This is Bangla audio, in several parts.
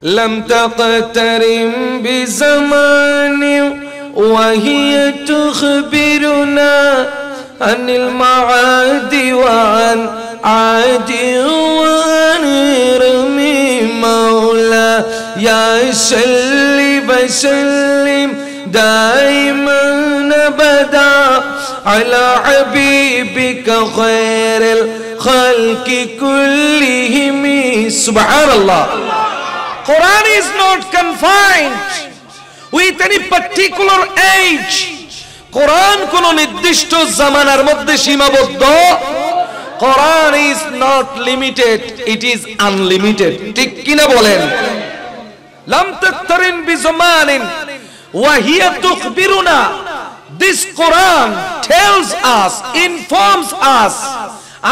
لم تقترن بزمان وهي تخبرنا عن المعاد وعن عاد وعن رمي مولا يا سلم وسلم دائما أبدا على حبيبك خير الخلق كلهم سبحان الله. Quran is not confined with any particular age. Quran কোনো নির্দিষ্ট জামানার মধ্যে সীমাবদ্ধ। Quran is not limited, it is unlimited. ঠিক কি না বলেন? লাম তাকতারিন বিজামানিন ওয়া হিয়া তুখবিরুনা. This Quran tells us, informs us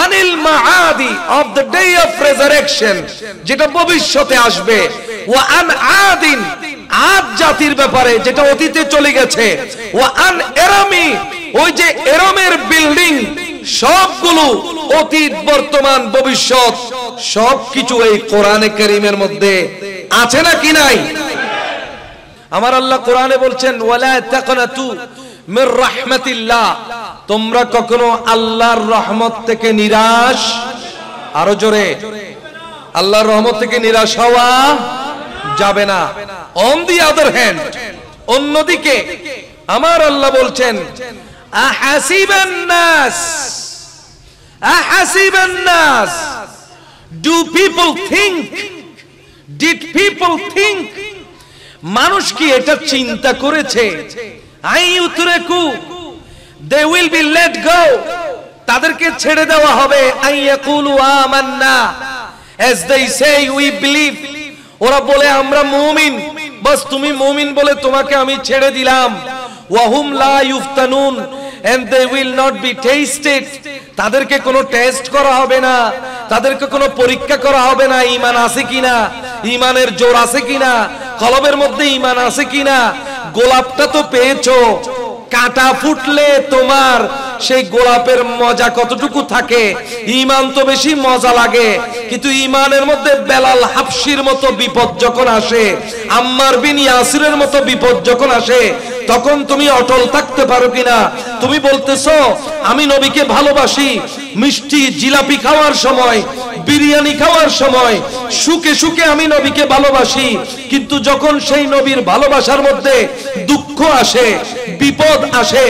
Anil মাআদি of the day of resurrection, যেটা ভবিষ্যতে আসবে, ওয়া আন আদিন আদ জাতির ব্যাপারে যেটা অতীতে চলে গেছে, ওয়া আন এরামি ওই যে এরমের বিল্ডিং সবগুলো অতীত বর্তমান ভবিষ্যৎ সবকিছু এই কোরআনে কারীমের মধ্যে আছে না কি নাই? আমার আল্লাহ কোরআনে বলছেন ওয়ালা তাকনাতু মির রাহমাতিল্লাহ, তোমরা কখনো আল্লাহর রহমত থেকে নিরাশ, আরো জোরে, আল্লাহর রহমত থেকে নিরাশ হওয়া যাবে না। অন দি আদার হ্যান্ড, অন্যদিকে আমার আল্লাহ বলছেন আহাসিবান নাস, do people think, did people think, মানুষ কি এটা চিন্তা করেছে আইয়ুতরাকু, they will be let go, তাদেরকে ছেড়ে দেওয়া হবে, আইয়াকুলু আমান্না, as they say we believe, ওরা বলে আমরা মুমিন, বাস তুমি মুমিন বলে তোমাকে আমি ছেড়ে দিলাম, ওয়াহুম লা ইফতানুন, and they will not be tested, তাদেরকে কোনো টেস্ট করা হবে না, তাদেরকে কোনো পরীক্ষা করা হবে না ঈমান আছে কিনা, ঈমানের জোর আছে কিনা, কলবের মধ্যে ঈমান আছে কিনা। গোলাপটা তো পেয়েছো, কাঁটা ফুটলে তোমার সেই গোলাপের মজা কতটুকু থাকে, ঈমান তো বেশি মজা লাগে, কিন্তু ঈমানের মধ্যে বেলাল হাবশির মতো বিপদ যখন আসে, আম্মার বিন ইয়াসিরের মতো বিপদ যখন আসে, তখন তুমি অটল থাকতে পারো কিনা? তুমি বলতেছো আমি নবীকে ভালোবাসি, মিষ্টি জিলাপি খাওয়ার সময়, বিরিয়ানি খাওয়ার সময় সুখে সুখে আমি নবীকে ভালোবাসি, কিন্তু যখন সেই নবীর ভালোবাসার মধ্যে দুঃখ আসে, বিপদ আসে,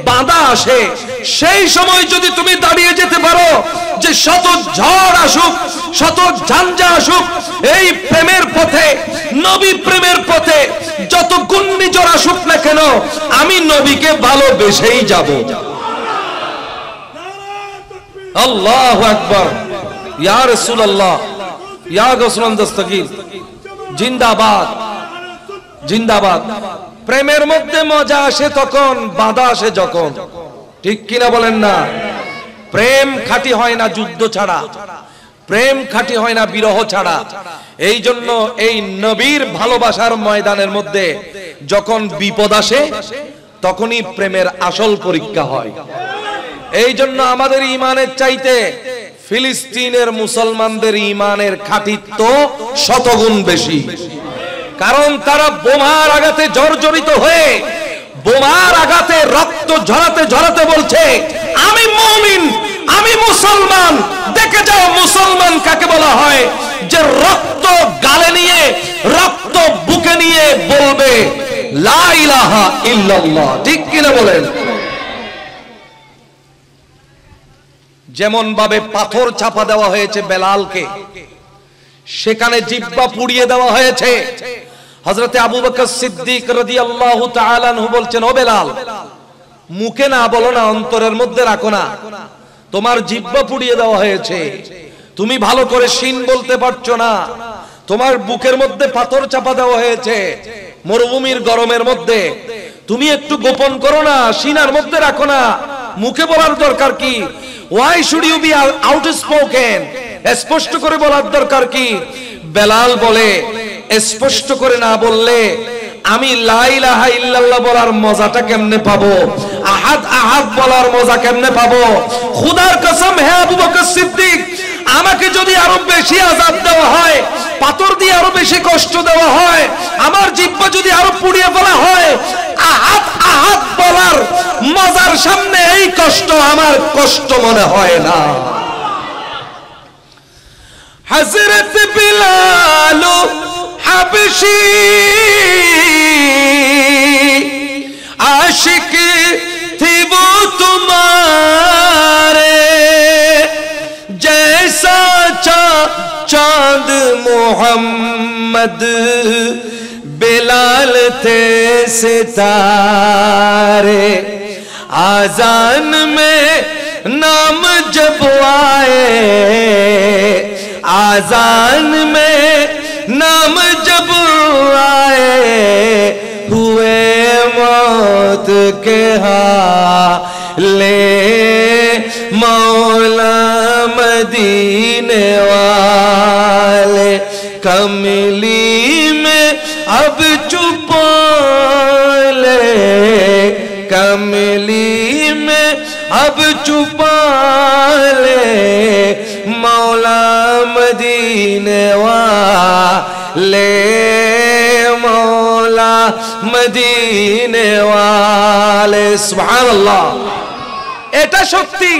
বাধা আসে, সেই সময় যদি তুমি দাঁড়িয়ে যেতে পারো যে শত ঝড় আসুক, শত ঝঞ্ঝা আসুক, এই প্রেমের পথে, নবী প্রেমের পথে যত ঘূর্ণিঝড় আসুক না কেন, আমি নবীকে ভালোবেসেই যাব। আল্লাহু আকবার, ইয়া রাসূলুল্লাহ, ইয়া গাউসুল দস্তগীর, জিন্দাবাদ জিন্দাবাদ। প্রেমের মধ্যে মজা আসে তখন, বাধা আসে যখন, ঠিক কিনা বলেন না? প্রেম খাঁটি হয় না যুদ্ধ ছাড়া, প্রেম খাঁটি হয় না বিরহ ছাড়া। এই জন্য এই নবীর ভালোবাসার ময়দানের মধ্যে যখন বিপদ আসে তখনই প্রেমের আসল পরীক্ষা হয়। এই জন্য আমাদের ঈমানের চাইতে ফিলিস্তিনের মুসলমানদের ঈমানের খাঁটিত্ব শতগুণ বেশি, কারণ তারা বোমার আঘাতে জর্জরিত হয়ে, বোমার আঘাতে রক্ত ঝরাতে ঝরাতে বলছে আমি মুমিন, আমি মুসলমান। দেখে যাও মুসলমান কাকে বলা হয়, যে রক্ত গালে নিয়ে, রক্ত বুকে নিয়ে বলবে লা ইলাহা ইল্লাল্লাহ, ঠিক কিনা বলেন? যেমন ভাবে পাথর চাপা দেওয়া হয়েছে বেলালকে, সেখানে জিহ্বা পুড়িয়ে দেওয়া হয়েছে। হযরতে আবু বকর সিদ্দিক রাদিয়াল্লাহু তাআলা আনহু বলছেন, ও বেলাল, মুখে না বলো না, অন্তরের মধ্যে রাখো না, তোমার জিহ্বা পুড়িয়ে দেওয়া হয়েছে, তুমি ভালো করে শিন বলতে পারছো না, তোমার বুকের মধ্যে পাথর চাপা দেওয়া হয়েছে মরুভূমির গরমের মধ্যে, তুমি একটু গোপন করো না, শিনার মধ্যে রাখো না, মুখে বলার দরকার কি? Why should you be outspoken? স্পষ্ট করে বলার দরকার কি? বেলাল বলে স্পষ্ট করে না বললে আমি লা ইলাহা ইল্লাল্লাহ বলার মজাটা কেমনে পাবো, আহাদ আহাদ বলার মজা কেমনে পাবো? খুদার কসম হে আবু বকর সিদ্দিক, আমাকে যদি আরো বেশি আযাব দেওয়া হয়, পাথর দিয়ে আরো বেশি কষ্ট দেওয়া হয়, আমার জিহ্বা যদি আরো পুড়িয়ে ফেলা হয়, আহাত আহাত বলার মজার সামনে এই কষ্ট আমার কষ্ট মনে হয় না। হযরত বিলাল হাবশী आशिक थी वो तुम्हारे, जैसा चांद मोहम्मद बिलाल थे सितारे। आजान में नाम जब आए, आजान में नाम जब आए, हुए मौत के हाले मौला मदीने वाले। कमली में अब छुपा ले, कमली में अब छुपा ले, मौला मदीने वाले, मौला मदीने वाले। सुबहानाल्लाह। এটা সত্যি,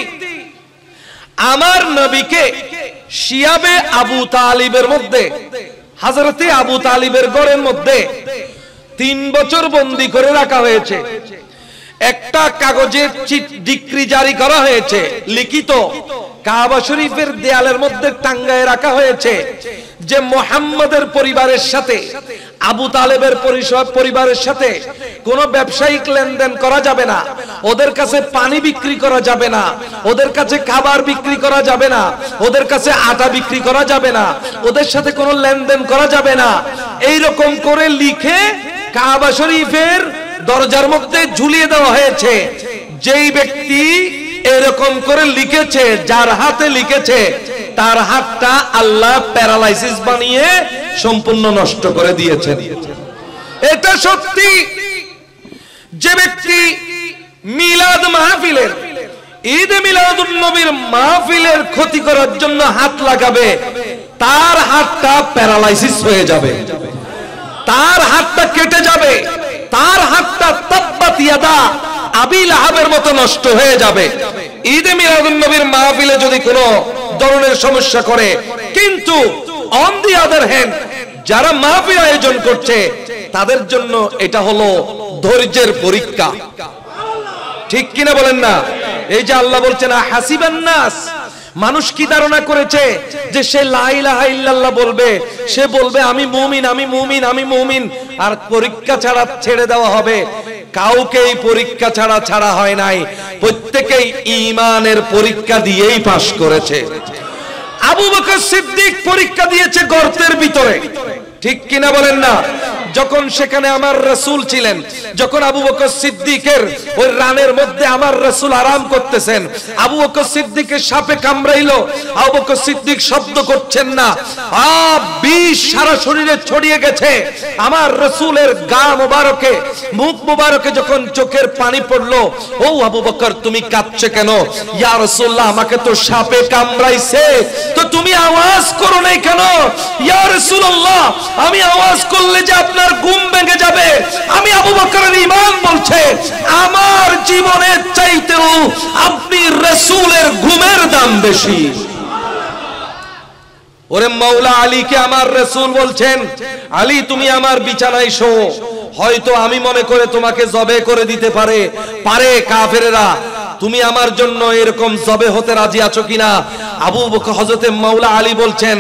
আমার নবীকে শিয়াবে আবু তালিবের মধ্যে, হযরতে আবু তালিবের ঘরের মধ্যে 3 বছর বন্দী করে রাখা হয়েছে। একটা কাগজের ডিক্রি জারি করা হয়েছে, লিখিত কাবা শরীফের দেয়ালের মধ্যে টাঙ্গায় রাখা হয়েছে যে মুহাম্মাদের পরিবারের সাথে, আবু তালেবের পরিবারের সাথে কোনো ব্যবসায়িক লেনদেন করা যাবে না, ওদের কাছে পানি বিক্রি করা যাবে না, ওদের কাছে খাবার বিক্রি করা যাবে না, ওদের কাছে আটা বিক্রি করা যাবে না, ওদের সাথে কোনো লেনদেন করা যাবে না। এই রকম করে লিখে কাবা শরীফের দরজার মধ্যে ঝুলিয়ে দেওয়া হয়েছে। যেই ব্যক্তি এরকম করে লিখেছে, যার হাতে লিখেছে, তার হাতটা আল্লাহ প্যারালাইসিস বানিয়ে সম্পূর্ণ নষ্ট করে দিয়েছেন। এটা সত্যি। যে ব্যক্তি মিলাদ মাহফিলের, ঈদ মিলাদুন নবীর মাহফিলের ক্ষতি করার জন্য হাত লাগাবে, তার হাতটা প্যারালাইসিস হয়ে যাবে, তার হাতটা কেটে যাবে, তার হাতটা তাব্বাত ইয়াদা আবি লাহাবের মতো নষ্ট হয়ে যাবে। ঈদে মিলাদুন নবীর মাহফিলে যদি কোনো ধরনের সমস্যা করে, কিন্তু অন দি আদার হ্যান্ড যারা মাহফিল আয়োজন করছে তাদের জন্য এটা হলো ধৈর্যের পরীক্ষা। ঠিক কিনা বলেন না? এই যে আল্লাহ বলছেন হাসিবান নাস, মানুষ কি ধারণা করেছে যে সে লা ইলাহা ইল্লাল্লাহ বলবে, সে বলবে আমি মুমিন, আমি মুমিন, আমি মুমিন, আর পরীক্ষা ছাড়া ছেড়ে দেওয়া হবে? কাউকেই পরীক্ষা ছাড়া ছাড়া হয় নাই, প্রত্যেকেই ঈমানের পরীক্ষা দিয়েই পাশ করেছে। আবু বকর সিদ্দিক পরীক্ষা দিয়েছে গর্তের ভিতরে, ঠিক কিনা বলেন না? যখন সেখানে আমার রাসূল ছিলেন, যখন আবু বকর সিদ্দিকের ওই রানের মধ্যে আমার রাসূল আরাম করতেছেন, আবু বকর সিদ্দিকের সাপে কামড়াইলো, আবু বকর সিদ্দিক শব্দ করছেন না, বিষ সারা শরীরে ছড়িয়ে গেছে। আমার রাসূলের গা মোবারকে, মুখ মোবারকে যখন চোখের পানি পড়লো, ও আবু বকর তুমি কাঁদছো কেন? ইয়া রাসূলুল্লাহ আমাকে তো সাপে কামড়াইছে, তো তুমি আওয়াজ করো নাই কেন? ইয়া রাসূলুল্লাহ আমি আওয়াজ করলে যে আপনার ঘুম ভেঙে যাবে। আমি আবু বকরের ঈমান বলছে আমার জীবনের চাইতেও আপনি রাসূলের ঘুমের দাম বেশি। ওরে মাওলা আলীকে আমার রাসূল বলছেন, আলী তুমি আমার বিছানায় শো, হয়তো আমি মনে করে তোমাকে জবে করে দিতে পারে কাফেরেরা, তুমি আমার জন্য এরকম জবে হতে রাজি আছো কিনা? আবু বকর হযরতে মাওলা আলী বলছেন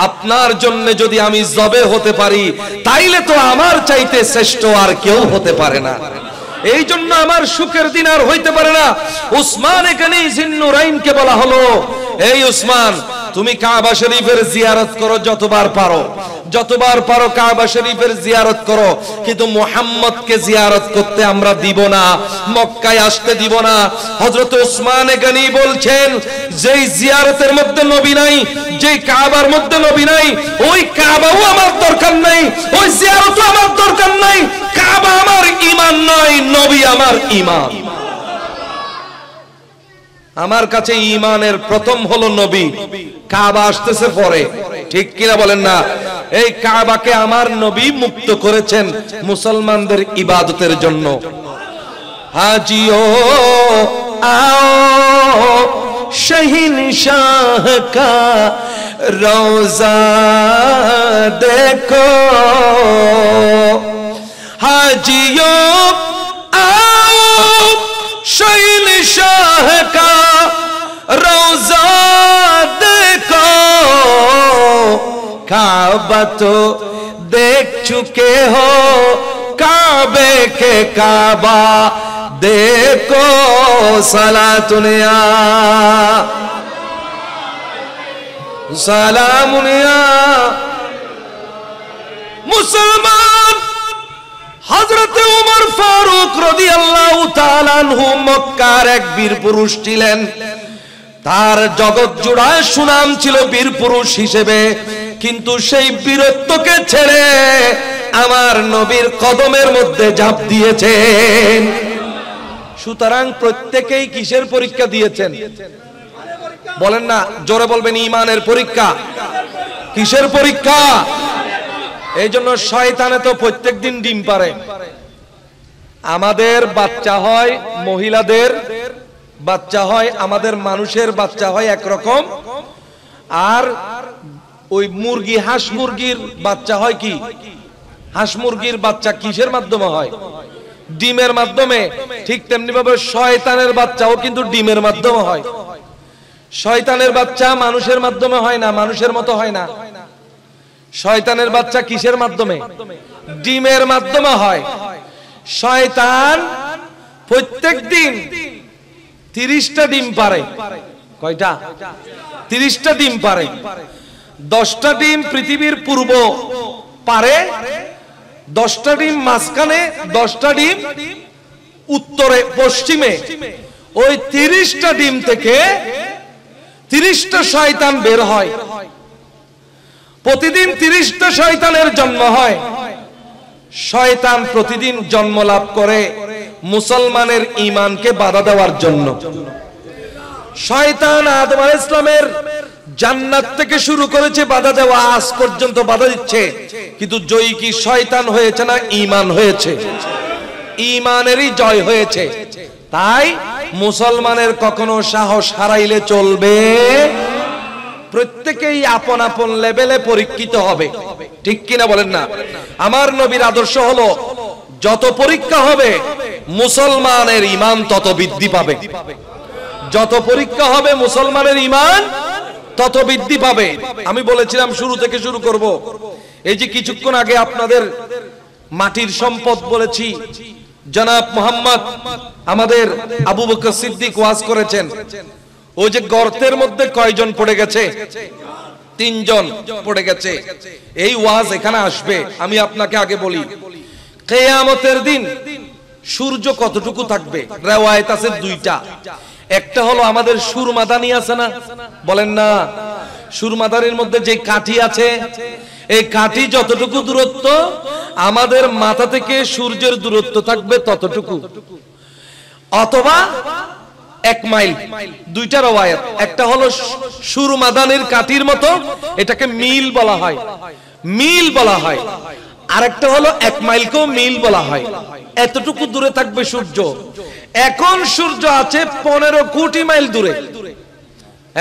আপনার জন্য যদি আমি জবে হতে পারি তাইলে তো আমার চাইতে শ্রেষ্ঠ আর কেউ হতে পারে না। এই জন্য আমার সুখের দিন আর হইতে পারে না। উসমান গনি জিন্নুরাইনকে বলা হলো, এই উসমান তুমি কাবা শরীফের জিয়ারত করো, যতবার পারো কাবা শরীফের জিয়ারত করো, কিন্তু মুহাম্মদকে জিয়ারত করতে আমরা দিব না, মক্কায় আসতে দিব না। হযরত উসমান গনি বলছেন যেই জিয়ারতের মধ্যে নবী নাই, যেই কাবার মধ্যে নবী নাই, ওই কাবাও আমার দরকার নাই, ওই জিয়ারতও আমার দরকার নাই। কাবা আমার ঈমান নয়, নবী আমার ঈমান। আমার কাছে ঈমানের প্রথম হলো নবী, কাবা আসতেছে পরে, ঠিক কিনা বলেন না? এই কাবাকে আমার নবী মুক্ত করেছেন মুসলমানদের ইবাদতের জন্য। হাজিও आओ शहंशाह का रोजा देखो, हाजियों आओ शहंशाह का रोजा देखो, काबा तो देख चुके हो, काबे के काबा देखो, सलातुनिया सलामुनिया। मुसलमान हजरत उमर फारूक রাদিয়াল্লাহু তাআলা আনহু মক্কার এক বীর পুরুষ ছিলেন। তার জগৎ জুড়ায় সুনাম ছিল বীর পুরুষ হিসেবে, কিন্তু সেই বীরত্বকে ছেড়ে আমার নবীর কদমের মধ্যে ঝাঁপ দিয়েছেন। সুতরাং প্রত্যেকেই কিসের পরীক্ষা দিয়েছেন? বলেন না, জোরে বলবেন, ঈমানের পরীক্ষা। কিসের পরীক্ষা? এই জন্য শয়তানে তো প্রত্যেকদিন ডিম পারে। আমাদের বাচ্চা হয়, মহিলাদের বাচ্চা হয়, আমাদের মানুষের বাচ্চা হয় একরকম, আর ওই মুরগি হাঁস মুরগির বাচ্চা হয় কি? হাঁস মুরগির বাচ্চা কিসের মাধ্যমে হয়? ডিমের মাধ্যমে। ঠিক তেমনি ভাবে শয়তানের বাচ্চাও কিন্তু ডিমের মাধ্যমে হয়। শয়তানের বাচ্চা মানুষের মাধ্যমে হয় না, মানুষের মতো হয় না। শয়তানের বাচ্চা কিসের মাধ্যমে? ডিমের মাধ্যমে হয়। শয়তান প্রত্যেকদিন 30টা ডিম পারে। কয়টা? 30টা ডিম পারে। 10টা ডিম পৃথিবীর পূর্ব পারে, 10টা ডিম মাঝখানে, 10টা ডিম উত্তরে পশ্চিমে। ওই 30টা ডিম থেকে 30টা শয়তান বের হয়। প্রতিদিন 30টা শয়তানের জন্ম হয়। শয়তান প্রতিদিন জন্ম লাভ করে মুসলমানের ঈমানকে বাধা দেওয়ার জন্য। শয়তান আদম আলাইহিস সালামের জান্নাত থেকে শুরু করেছে বাধা দেওয়া, আজ পর্যন্ত বাধা দিচ্ছে। কিন্তু জয়ী কি শয়তান হয়েছে না ঈমান হয়েছে? ঈমানেরই জয় হয়েছে। তাই মুসলমানের কখনো সাহস হারাইলে চলবে। প্রত্যেকেই আপন আপন লেভেলে পরীক্ষিত হবে, ঠিক কিনা বলেন না? আমার নবীর আদর্শ হলো যত পরীক্ষা হবে মুসলমানের ঈমান তত বৃদ্ধি পাবে। যত পরীক্ষা হবে মুসলমানের ঈমান তত বৃদ্ধি পাবে। আমি বলেছিলাম শুরু থেকে শুরু করব। এই যে কিছুক্ষণ আগে আপনাদের মাটির সম্পদ বলেছি, জনাব মোহাম্মদ আমাদের আবু বকর সিদ্দিক ওয়াজ করেছেন। ওই যে গর্তের মধ্যে কয়জন পড়ে গেছে? 3 জন পড়ে গেছে। এই ওয়াজ এখানে আসবে। আমি আপনাকে আগে বলি, কিয়ামতের দিন সূর্য কতটুকু থাকবে? রিওয়ায়াত আছে 2টা। একটা হলো আমাদের সুরমাদানি আছে না, বলেন না? সুরমাদানির মধ্যে যে কাঠি আছে, এই কাঠি যতটুকু দূরত্ব, আমাদের মাথা থেকে সূর্যের দূরত্ব থাকবে ততটুকু, অথবা 1 মাইল। 2টা রিওয়ায়াত। একটা হলো সুরমাদানির কাঠির মতো, এটাকে মিল বলা হয়, মিল বলা হয়। আরেকটা হলো 1 মাইলকেও মিল বলা হয়। এতটুকু দূরে থাকবে সূর্য। এখন সূর্য আছে 15 কোটি মাইল দূরে।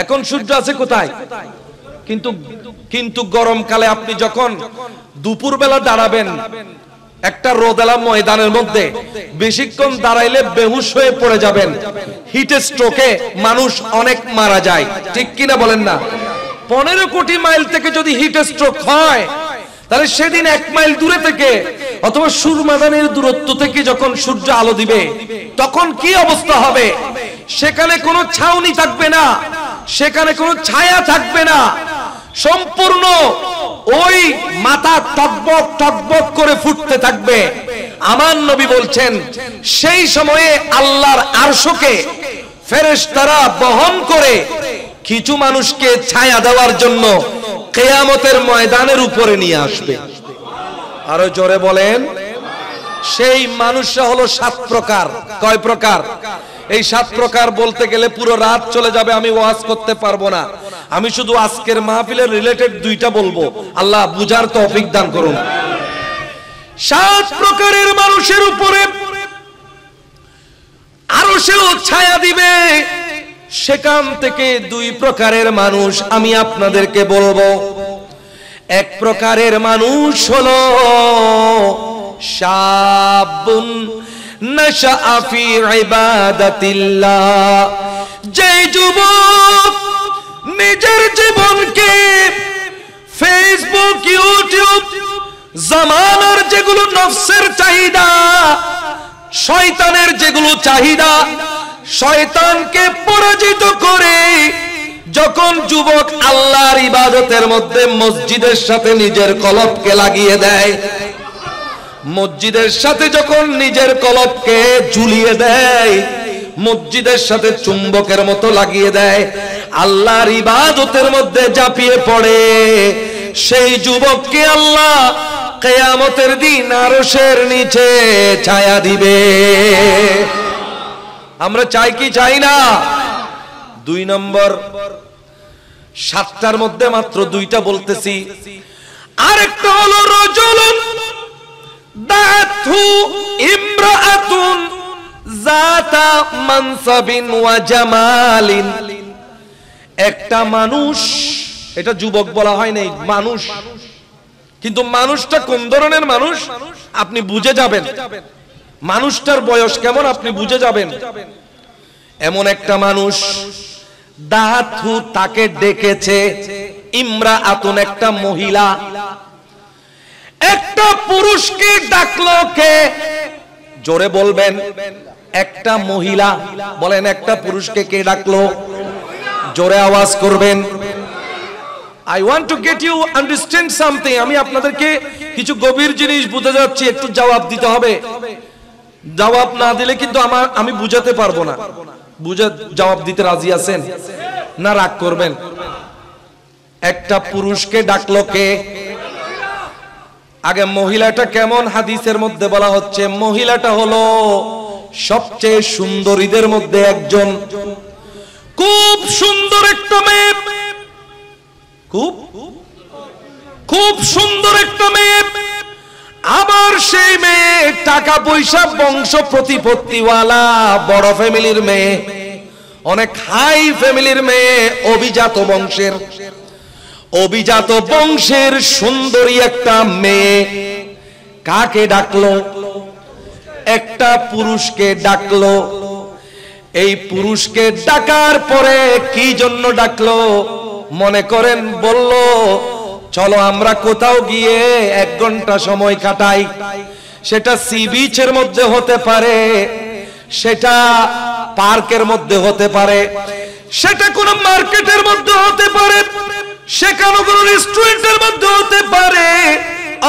এখন সূর্য আছে কোথায়? কিন্তু গরমকালে আপনি যখন দুপুর বেলা দাঁড়াবেন একটা রোদেলা ময়দানের মধ্যে, বেশিক্ষণ দাঁড়াইলে বেহুশ হয়ে পড়ে যাবেন। হিট স্ট্রোকে মানুষ অনেক মারা যায়, ঠিক কিনা বলেন না? 15 কোটি মাইল থেকে যদি হিট স্ট্রোক হয়, তাহলে সেদিন 1 মাইল দূরে থেকে অথবা সুরমাদানির দূরত্ব থেকে যখন সূর্য আলো দিবে, তখন কি অবস্থা হবে? সেখানে কোনো ছাউনি থাকবে না, সেখানে কোনো ছায়া থাকবে না। সম্পূর্ণ ওই মাথা টকবক টকবক করে ফুটতে থাকবে। আমার নবী বলছেন, সেই সময়ে আল্লাহর আরশকে ফেরেশতারা বহন করে কিছু মানুষকে ছায়া দেওয়ার জন্য কিয়ামতের ময়দানের উপরে নিয়ে আসবে। আরো জোরে বলেন। সেই মানুষরা হলো 7 প্রকার। কয় প্রকার? এই 7 প্রকার বলতে গেলে পুরো রাত চলে যাবে, আমি ওয়াজ করতে পারবো না। আমি শুধু আজকের মাহফিলের রিলেটেড দুইটা বলবো, আল্লাহ বুঝার তৌফিক দান করুন। 7 প্রকারের মানুষের উপরে আরশেও ছায়া দিবে, সেখান থেকে 2 প্রকারের মানুষ আমি আপনাদেরকে বলবো। এক প্রকারের মানুষ হলো শাবুন নাশআ ফি ইবাদাতিল্লাহ, যে যুবক নিজের জীবনকে ফেসবুক, ইউটিউব, জামানার যেগুলো নফসের চাহিদা, শয়তানের যেগুলো চাহিদা, শয়তানকে পরাজিত করে যখন যুবক আল্লাহর ইবাদতের মধ্যে মসজিদের সাথে নিজের কলবকে লাগিয়ে দেয়, মসজিদের সাথে যখন নিজের কলবকে ঝুলিয়ে দেয়, মসজিদের সাথে চুম্বকের মতো লাগিয়ে দেয়, আল্লাহর ইবাদতের মধ্যে ঝাঁপিয়ে পড়ে, সেই যুবককে আল্লাহ কিয়ামতের দিন আরশের নিচে ছায়া দিবে। আমরা চাই কি চাই না? 2 নম্বর, 7টার মধ্যে মাত্র 2টা বলতেছি। আরেকটা হলো রাজুলুন দাআতহু ইমরাআতুন যাতা মানসাবিন ওয়া জামালিন, একটা মানুষ, এটা যুবক বলা হয় নাই, মানুষ, কিন্তু মানুষটা কোন ধরনের মানুষ আপনি বুঝে যাবেন, মানুষটার বয়স কেমন আপনি বুঝে যাবেন। এমন একটা মানুষ, দাআতহু তাকে ডেকেছে, ইমরাআতুন একটা মহিলা, একটা পুরুষকে ডাকলো কে? জোরে বলবেন, একটা মহিলা। বলেন একটা পুরুষকে কে ডাকলো? জোরে আওয়াজ করবেন। I want to get you understand something. আমি আপনাদেরকে কিছু গভীর জিনিস বুঝে যাচ্ছি, একটু জবাব দিতে হবে। জবাব না দিলে কিন্তু আমি বুঝাতে পারবো না। বুঝে জবাব দিতে রাজি আছেন না রাগ করবেন? একটা পুরুষকে ডাকলো কে? আগে মহিলাটা কেমন? হাদিসের মধ্যে বলা হচ্ছে মহিলাটা হলো সবচেয়ে সুন্দরীদের মধ্যে একজন, খুব সুন্দর একটা মেয়ে, খুব সুন্দর একটা মেয়ে। আবার সেই মেয়ে টাকা পয়সা বংশ প্রতিপত্তিওয়ালা বড় ফ্যামিলির মেয়ে, অনেক হাই ফ্যামিলির মেয়ে, অভিজাত বংশের, অভিজাত বংশের সুন্দরী একটা মেয়ে। কাকে ডাকলো? একটা পুরুষকে ডাকলো। এই পুরুষকে ডাকার পরে কি জন্য ডাকলো? মনে করেন বলল চলো আমরা কোথাও গিয়ে 1 ঘন্টা সময় কাটাই। সেটা সি বিচের মধ্যে হতে পারে, সেটা পার্কের মধ্যে হতে পারে, সেটা কোনো মার্কেটের মধ্যে হতে পারে, সেখানে কোনো রেস্টুরেন্টের মধ্যে হতে পারে,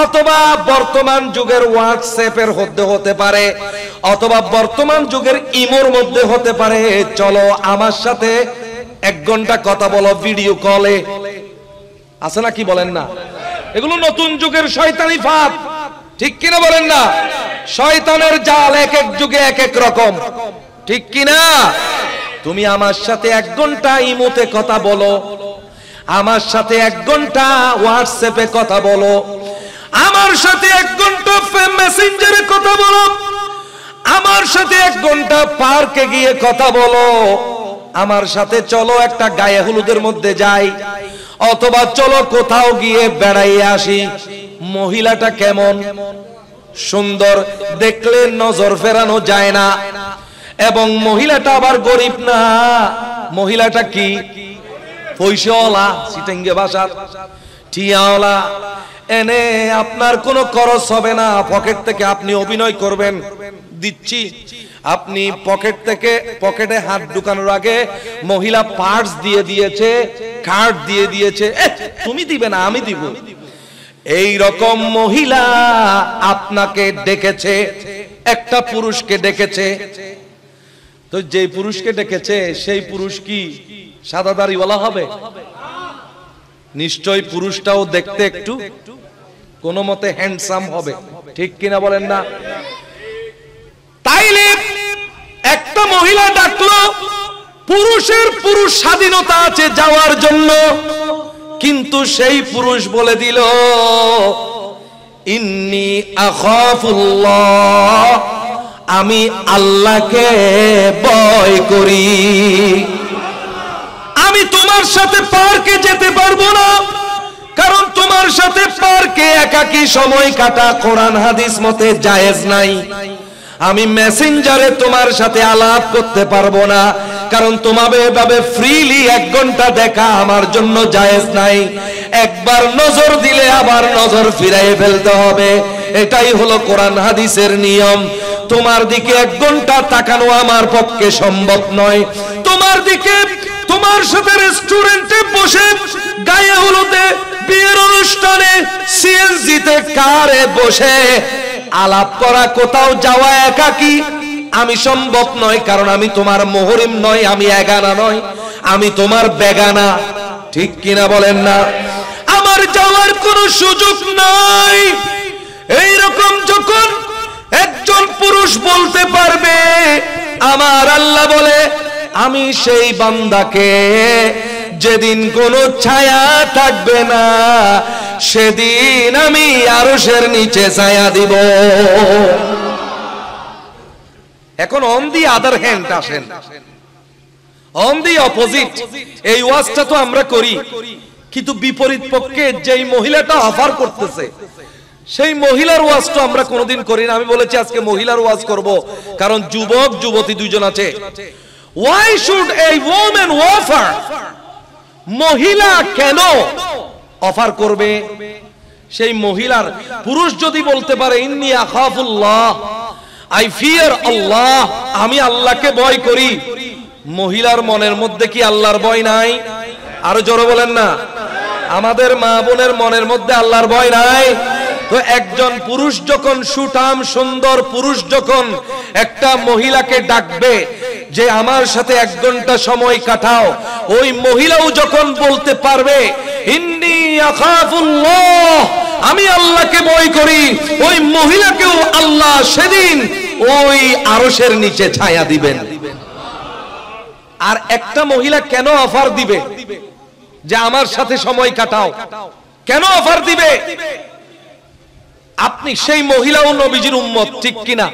অথবা বর্তমান যুগের হোয়াটসঅ্যাপের মধ্যে হতে পারে, অথবা বর্তমান যুগের ইমোর মধ্যে হতে পারে। চলো আমার সাথে 1 ঘন্টা কথা বলো ভিডিও কলে। আছে না কি বলেন না? এগুলো নতুন যুগের শয়তানি ফাঁদ, ঠিক কিনা বলেন না? শয়তানের জাল এক এক যুগে এক এক রকম, ঠিক কিনা? তুমি আমার সাথে 1 ঘন্টা ইমোতে কথা বলো, আমার সাথে 1 ঘন্টা হোয়াটসঅ্যাপে কথা বলো, আমার সাথে 1 ঘন্টা মেসেঞ্জারে কথা বলো, আমার সাথে 1 ঘন্টা পার্কে গিয়ে কথা বলো, আমার সাথে চলো একটা গায়ে হলুদের মধ্যে যাই, অথবা চলো কোথাও গিয়ে বেড়াইয়ে আসি। মহিলাটা কেমন? সুন্দর, দেখলে নজর ফেরানো যায় না, এবং মহিলাটা আবার গরিব না। মহিলাটা কি? পয়সাওয়ালা, সিটাঙ্গে ভাষার টিয়াওয়ালা। এনে আপনার কোনো খরচ হবে না, পকেট থেকে আপনি অভিনয় করবেন, দিচ্ছি। আপনি পকেট থেকে পকেটে হাত ঢুকানোর আগে মহিলা পার্স দিয়ে দিয়েছে, কার্ড দিয়ে দিয়েছে, তুমি দিবে না আমি দিব। এই রকম মহিলা আপনাকে ডেকেছে, একটা পুরুষকে ডেকেছে। তো যে পুরুষকে ডেকেছে সেই পুরুষ কি সাদা দাড়িওয়ালা হবে? নিশ্চয় পুরুষটাও দেখতে একটু কোনো মতে হ্যান্ডসাম হবে, ঠিক কিনা বলেন না? তাইলে একটা মহিলা ডাকলো, পুরুষের পুরুষ স্বাধীনতা আছে যাওয়ার জন্য, কিন্তু সেই পুরুষ বলে দিল ইন্নী আখাফুল্লাহ, আমি আল্লাহকে ভয় করি, আমি তোমার সাথে পার্কে যেতে পারবো না, কারণ তোমার সাথে পার্কে একাকী সময় কাটা কোরআন হাদিস মতে জায়েজ নাই। আমি মেসেঞ্জারে তোমার সাথে আলাপ করতে পারবো না, কারণ তোমাকে এভাবে ফ্রিলি 1 ঘন্টা দেখা আমার জন্য জায়েজ নাই। একবার নজর দিলে আবার নজর ফিরাই ফেলতে হবে, এটাই হলো কোরআন হাদিসের নিয়ম। তোমার দিকে 1 ঘন্টা তাকানো আমার পক্ষে সম্ভব নয়। তোমার দিকে, তোমার সাথে রেস্টুরেন্টে বসে, গায়ে হলুদে, বিয়ের অনুষ্ঠানে, সিএনজিতে, কারে বসে আলাপ করা, কোথাও যাওয়া একাকী আমি সম্ভব নয়, কারণ আমি তোমার মুহরিম নয়, আমি এগানা নয়, আমি তোমার বেগানা। ঠিক কিনা বলেন না? আমার যাওয়ার কোনো সুযোগ নাই। এইরকম যখন একজন পুরুষ বলতে পারবে, আমার আল্লাহ বলে আমি সেই বান্দাকে যেদিন কোনো ছায়া থাকবে না সেদিন আমি আরশের নিচে ছায়া দিব। এখন অন দি আদার হ্যান্ড আসেন, অন দি অপোজিট। এই ওয়াজটা তো আমরা করি, কিন্তু বিপরীত পক্ষে যেই মহিলাটা অফার করতেছে সেই মহিলার ওয়াজ তো আমরা কোনোদিন করি না। আমি বলেছি আজকে মহিলার ওয়াজ করব, কারণ যুবক যুবতী দুইজন আছে। Why should a woman offer? মহিলা কেন অফার করবে? সেই মহিলার, পুরুষ যদি বলতে পারে ইন্নী আখাফুল্লাহ, আই ফিয়ার আল্লাহ, আমি আল্লাহকে ভয় করি, মহিলার মনের মধ্যে কি আল্লাহর ভয় নাই? আরো জোরে বলেন না। আমাদের মা বোনের মনের মধ্যে আল্লাহর ভয় নাই? তো একজন পুরুষ যখন, সুঠাম সুন্দর পুরুষ যখন একটা মহিলাকে ডাকবে যে আমার সাথে 1 ঘন্টা সময় কাটাও, ওই মহিলাও যখন বলতে পারবে ইন্নী আখাফুল্লাহ, আমি আল্লাহকে ভয় করি, ওই মহিলাকেও আল্লাহ সেদিন ওই আরশের নিচে ছায়া দিবেন। আর একটা মহিলা কেন অফার দিবে যে আমার সাথে সময় কাটাও? কেন অফার দিবে? আপনি, সেই মহিলাও নবীজির উম্মত, ঠিক কিনা?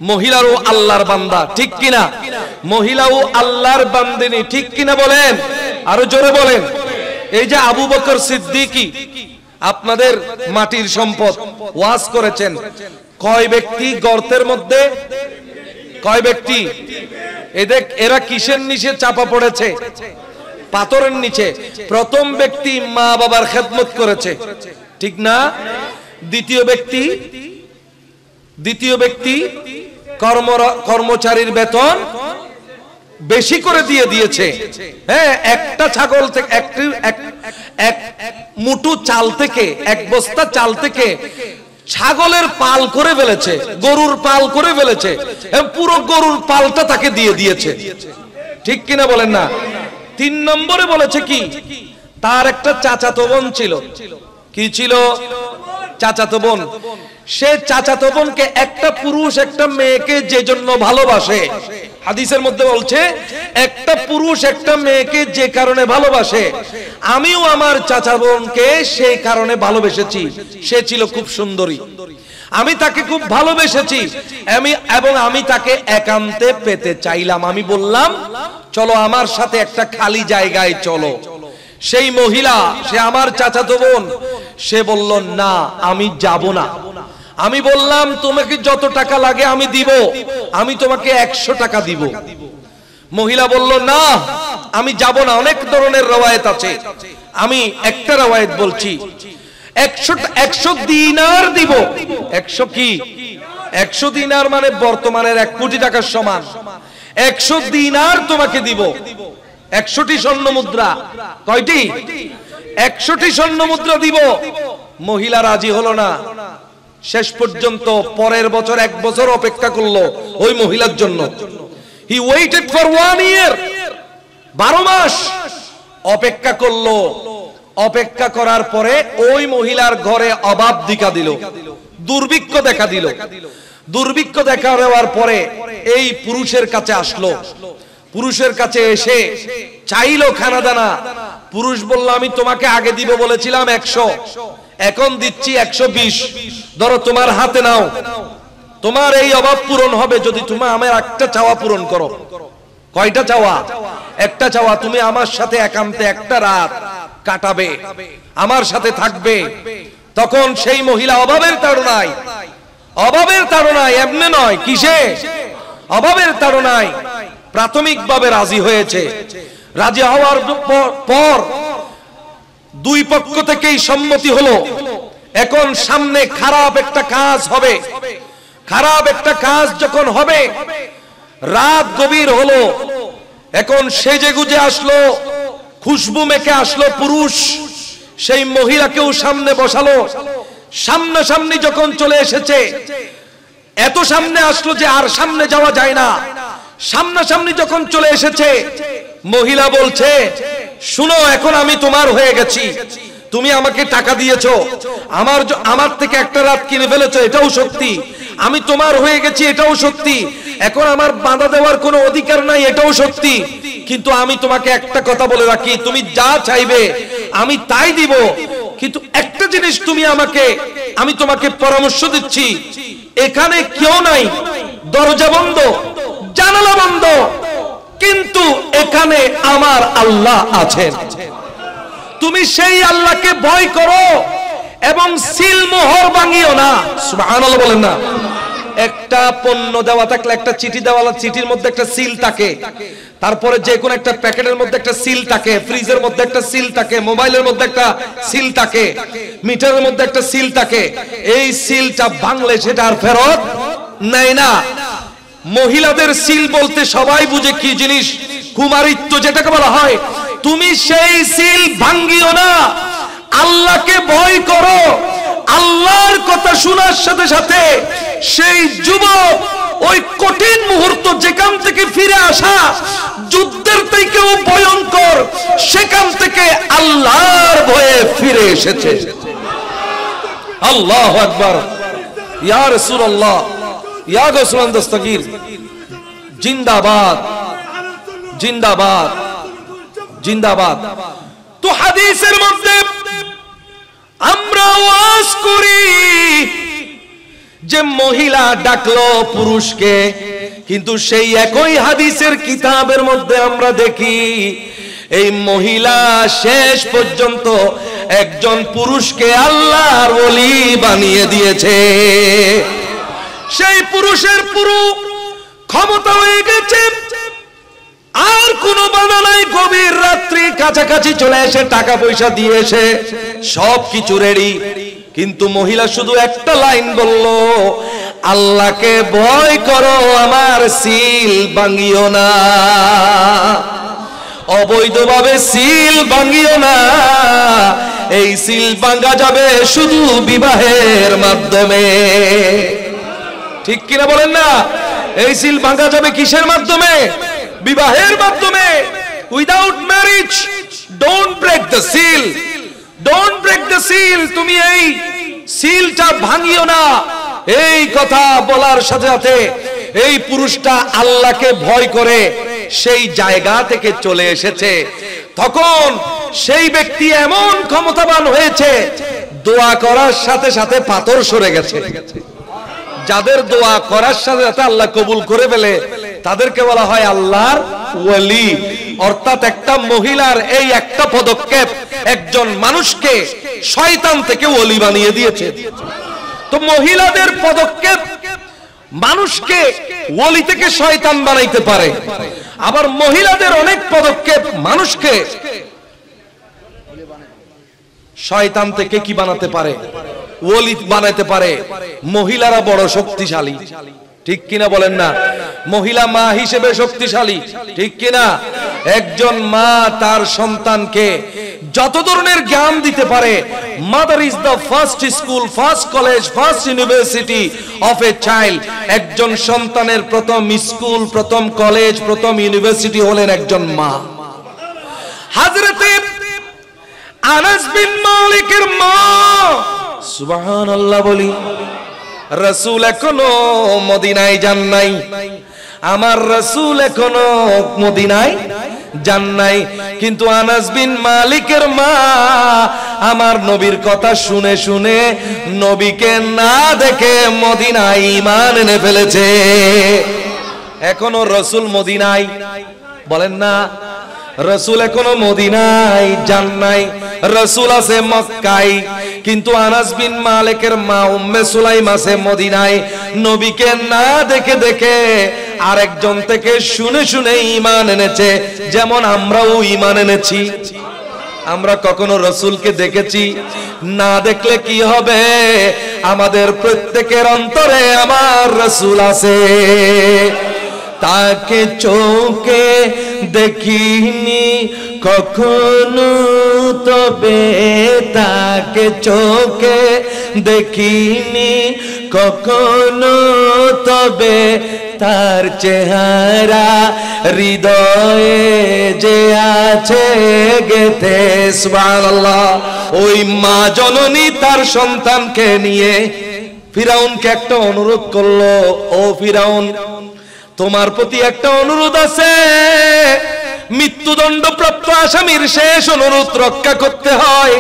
মহিলারও আল্লাহর বান্দা, ঠিক কিনা? মহিলাও আল্লাহর বান্দিনী, ঠিক কিনা বলেন? আরো জোরে বলেন। এই যে আবু বকর সিদ্দিকী, আপনাদের মাটির সম্পদ, ওয়াজ করেছেন। কয় ব্যক্তি গর্তের মধ্যে? কয় ব্যক্তি? এরা কিসের নিচে চাপা পড়েছে? পাথরের নিচে। প্রথম ব্যক্তি মা বাবার খেদমত করেছে, ঠিক না? দ্বিতীয় ব্যক্তি কর্মচারীর বেতন বেশি করে দিয়েছে। হ্যাঁ, একটা ছাগল থেকে, এক মুঠো চাল থেকে, 1 বস্তা চাল থেকে ছাগলের পাল করে ফেলেছে, গরুর পাল করে ফেলেছে, পুরো গরুর পালটা তাকে দিয়ে দিয়েছে। ঠিক কিনা বলেন না? 3 নম্বরে বলেছে কি, তার একটা চাচাতো বোন ছিল। কি ছিল? চাচাতো বোন। সে চাচাতো বোনকে একটা পুরুষ একটা মেয়েকে যে জন্য ভালোবাসে, হাদিসের মধ্যে বলছে একটা পুরুষ একটা মেয়েকে যে কারণে ভালোবাসে, আমিও আমার চাচা বোনকে সেই কারণে ভালোবেসেছি। সে ছিল খুব সুন্দরী, আমি তাকে খুব ভালোবেসেছি, এবং আমি তাকে একান্তে পেতে চাইলাম। আমি বললাম চলো আমার সাথে একটা খালি জায়গায় চলো। সেই মহিলা, সে আমার চাচাতো বোন, সে বলল না আমি যাব না। আমি বললাম তোমাকে যত টাকা লাগে আমি দিব, আমি তোমাকে 100 টাকা দিব। মহিলা বলল না আমি যাব না। অনেক ধরনের রওয়ায়াত আছে, আমি একটা রওয়ায়াত বলছি। 100 দিনার দিব। 100 কি? 100 দিনার মানে বর্তমানের 1 কোটি টাকার সমান। 100 দিনার তোমাকে দিব। 100টি স্বর্ণ মুদ্রা। কয়টি? 100টি স্বর্ণ মুদ্রা দিব। মহিলা রাজি হলো না। শেষ পর্যন্ত পরের বছর 1 বছর অপেক্ষা করলো ওই মহিলার জন্য। হি ওয়েটেড ফর 1 ইয়ার, 12 মাস অপেক্ষা করলো। অপেক্ষা করার পরে ওই মহিলার ঘরে অভাব দেখা দিল, দুর্ভিক্ষ দেখা দিল। দুর্ভিক্ষ দেখা দেওয়ার পরে এই পুরুষের কাছে আসলো। পুরুষের কাছে এসে চাইলো খানা দানা, পুরুষ বলল আমি তোমাকে আগে দিব বলেছিলাম 100, এখন দিচ্ছি 120, ধরো তোমার হাতে নাও, তোমার এই অভাব পূরণ হবে যদি তুমি আমার একটা চাওয়া পূরণ করো। কয়টা চাওয়া? একটা চাওয়া, তুমি আমার সাথে একান্তে একটা রাত কাটাবে, আমার সাথে থাকবে। তখন সেই মহিলা অভাবের তাড়নায়, অভাবের তাড়নায়, এমনি নয়, কিসে? অভাবের তাড়নায় প্রাথমিকভাবে রাজি হয়েছে। রাজি হওয়ার পর দুই পক্ষ থেকেই সম্মতি হলো। এখন সামনে খারাপ একটা কাজ হবে। খারাপ একটা কাজ যখন হবে, রাত গভীর হলো, এখন সেজে গুজে আসলো, খুশবু মেখে আসলো পুরুষ, সেই মহিলাকেও সামনে বসালো। সামনাসামনি যখন চলে এসেছে, এত সামনে আসলো যে আর সামনে যাওয়া যায় না। সামনাসামনি যখন চলে এসেছে, মহিলা বলছে শুনো, এখন আমি তোমার হয়ে গেছি, তুমি আমাকে টাকা দিয়েছো, আমার থেকে একটা রাত কিনে ফেলেছো, এটাও সত্যি। আমি তোমার হয়ে গেছি, এটাও সত্যি। এখন আমার বাধা দেওয়ার কোনো অধিকার নাই, এটাও সত্যি। কিন্তু আমি তোমাকে একটা কথা বলে রাখি, তুমি যা চাইবে আমি তাই দিব, কিন্তু একটা জিনিস আমি তোমাকে পরামর্শ দিচ্ছি, এখানে কেউ নাই, দরজা বন্ধ, জানালা বন্ধ, কিন্তু এখানে আমার আল্লাহ আছেন। তুমি সেই আল্লাহকে ভয় করো এবং সিল মোহর ভাঙিও না। সুবহানাল্লাহ বলেন না। একটা পণ্য দেওয়া থাকলে একটা চিঠি দেওয়া, চিঠির মধ্যে একটা সিল থাকে, তারপরে যে কোনো একটা প্যাকেটের মধ্যে একটা সিল থাকে, ফ্রিজের মধ্যে একটা সিল থাকে, মোবাইলের মধ্যে একটা সিল থাকে, মিটারের মধ্যে একটা সিল থাকে। এই সিলটা ভাঙলে সেটা আর ফেরত নেয় না। মহিলাদের সিল বলতে সবাই বুঝে কি জিনিস, কুমারিত্ব যেটাকে বলা হয়। তুমি সেই সিল ভাঙিও না, আল্লাহকে ভয় করো। আল্লাহর কথা শোনার সাথে সাথে সেই যুবক ওই কঠিন মুহূর্ত যেখান থেকে ফিরে আসা, যুদ্ধের থেকেও ভয়ঙ্কর, সেখান থেকে আল্লাহর ভয়ে ফিরে এসেছে। আল্লাহু আকবার, ইয়া রাসূলুল্লাহ, ইয়া রাসূলুল্লাহ দস্তগীর, জিন্দাবাদ, জিন্দাবাদ, জিন্দাবাদ। তো হাদিসের মধ্যে আমরা ওয়াজ করি যে মহিলা ডাকলো পুরুষকে, কিন্তু সেই একই হাদিসের কিতাবের মধ্যে আমরা দেখি এই মহিলা শেষ পর্যন্ত একজন পুরুষকে আল্লাহর ওলি বানিয়ে দিয়েছে। সেই পুরুষের পুরো ক্ষমতা হয়ে গেছে, আর কোনো বাধা নাই। গভীর রাত্রি কাছাকাছি চলে এসে টাকা পয়সা দিয়ে এসে সবকিছু রেডি, কিন্তু মহিলা শুধু একটা লাইন বলল, আল্লাহকে ভয় করো, আমার সিল ভাঙিও না, অবৈধভাবে সিল ভাঙিও না। এই সিল ভাঙা যাবে শুধু বিবাহের মাধ্যমে। ঠিক কিনা বলেন না? এই সিল ভাঙা যাবে কিসের মাধ্যমে? বিবাহের মাধ্যমে। Without marriage don't break the seal, don't break the seal. তুমি এই সিলটা ভাঙিও না। এই কথা বলার সাথে সাথে এই পুরুষটা আল্লাহকে ভয় করে সেই জায়গা থেকে চলে এসেছে। তখন সেই ব্যক্তি এমন ক্ষমতাবান হয়েছে, দোয়া করার সাথে সাথে পাথর সরে গেছে। যাদের দোয়া করার সাথে সাথে আল্লাহ কবুল করে ফেলে তাদেরকে বলা হয় আল্লাহর ওলি। অর্থাৎ একটা মহিলার এই একটা পদক্ষেপ একজন মানুষকে শয়তান থেকে ওলি বানিয়ে দিয়েছে। তো মহিলাদের পদক্ষেপ মানুষকে ওলি থেকে শয়তান বানাইতে পারে, আবার মহিলাদের অনেক পদক্ষেপ মানুষকে শয়তান থেকে কি বানাতে পারে? ওলি বানাতে পারে। মহিলারা বড় শক্তিশালী, ঠিক কিনা বলেন না? মহিলা মা হিসেবে শক্তিশালী, ঠিক কিনা? একজন মা তার সন্তানকে যত ধরনের জ্ঞান দিতে পারে। Mother is the first school, first college, first university of a child. একজন সন্তানের প্রথম স্কুল, প্রথম কলেজ, প্রথম ইউনিভার্সিটি হলেন একজন মা। হযরতে আনাস বিন মালিকের মা, সুবহানাল্লাহ বলি। রাসূল এখনো মদিনায় যান নাই। আমার রাসূল এখনো মদিনায় যান নাই, কিন্তু আনাস বিন মালিকের মা আমার নবীর কথা শুনে শুনে নবীকে না দেখে মদিনায় ঈমান এনে ফেলেছে। এখনো রাসূল মদিনায়, বলেন না, রাসূল এখনো মদিনায় যান নাই, রাসূল আছে মক্কায়। কিন্তু আনাস বিন মালিকের মা উম্মে সুলাইম আছে মদিনায়। নবীকে না দেখে দেখে আরেকজন থেকে শুনে শুনে ঈমান এনেছে, যেমন আমরাও ঈমান এনেছি। আমরা কখনো রাসূলকে দেখেছি? না দেখলে কি হবে? আমাদের প্রত্যেকের অন্তরে আমার রাসূল আছে। তাকে চোখে দেখিনি কখনো, তবে তাকে চোখে দেখিনি কখনো, তবে তার চেহারা হৃদয়ে যে আছে গেথে। সুবহানাল্লাহ। ওই মা জননী তার সন্তানকে নিয়ে ফিরাউনকে একটা অনুরোধ করলো, ও ফিরাউন, তোমার প্রতি একটা অনুরোধ আছে। মৃত্যুদণ্ড প্রাপ্ত আসামির শেষ অনুরোধ রক্ষা করতে হয়।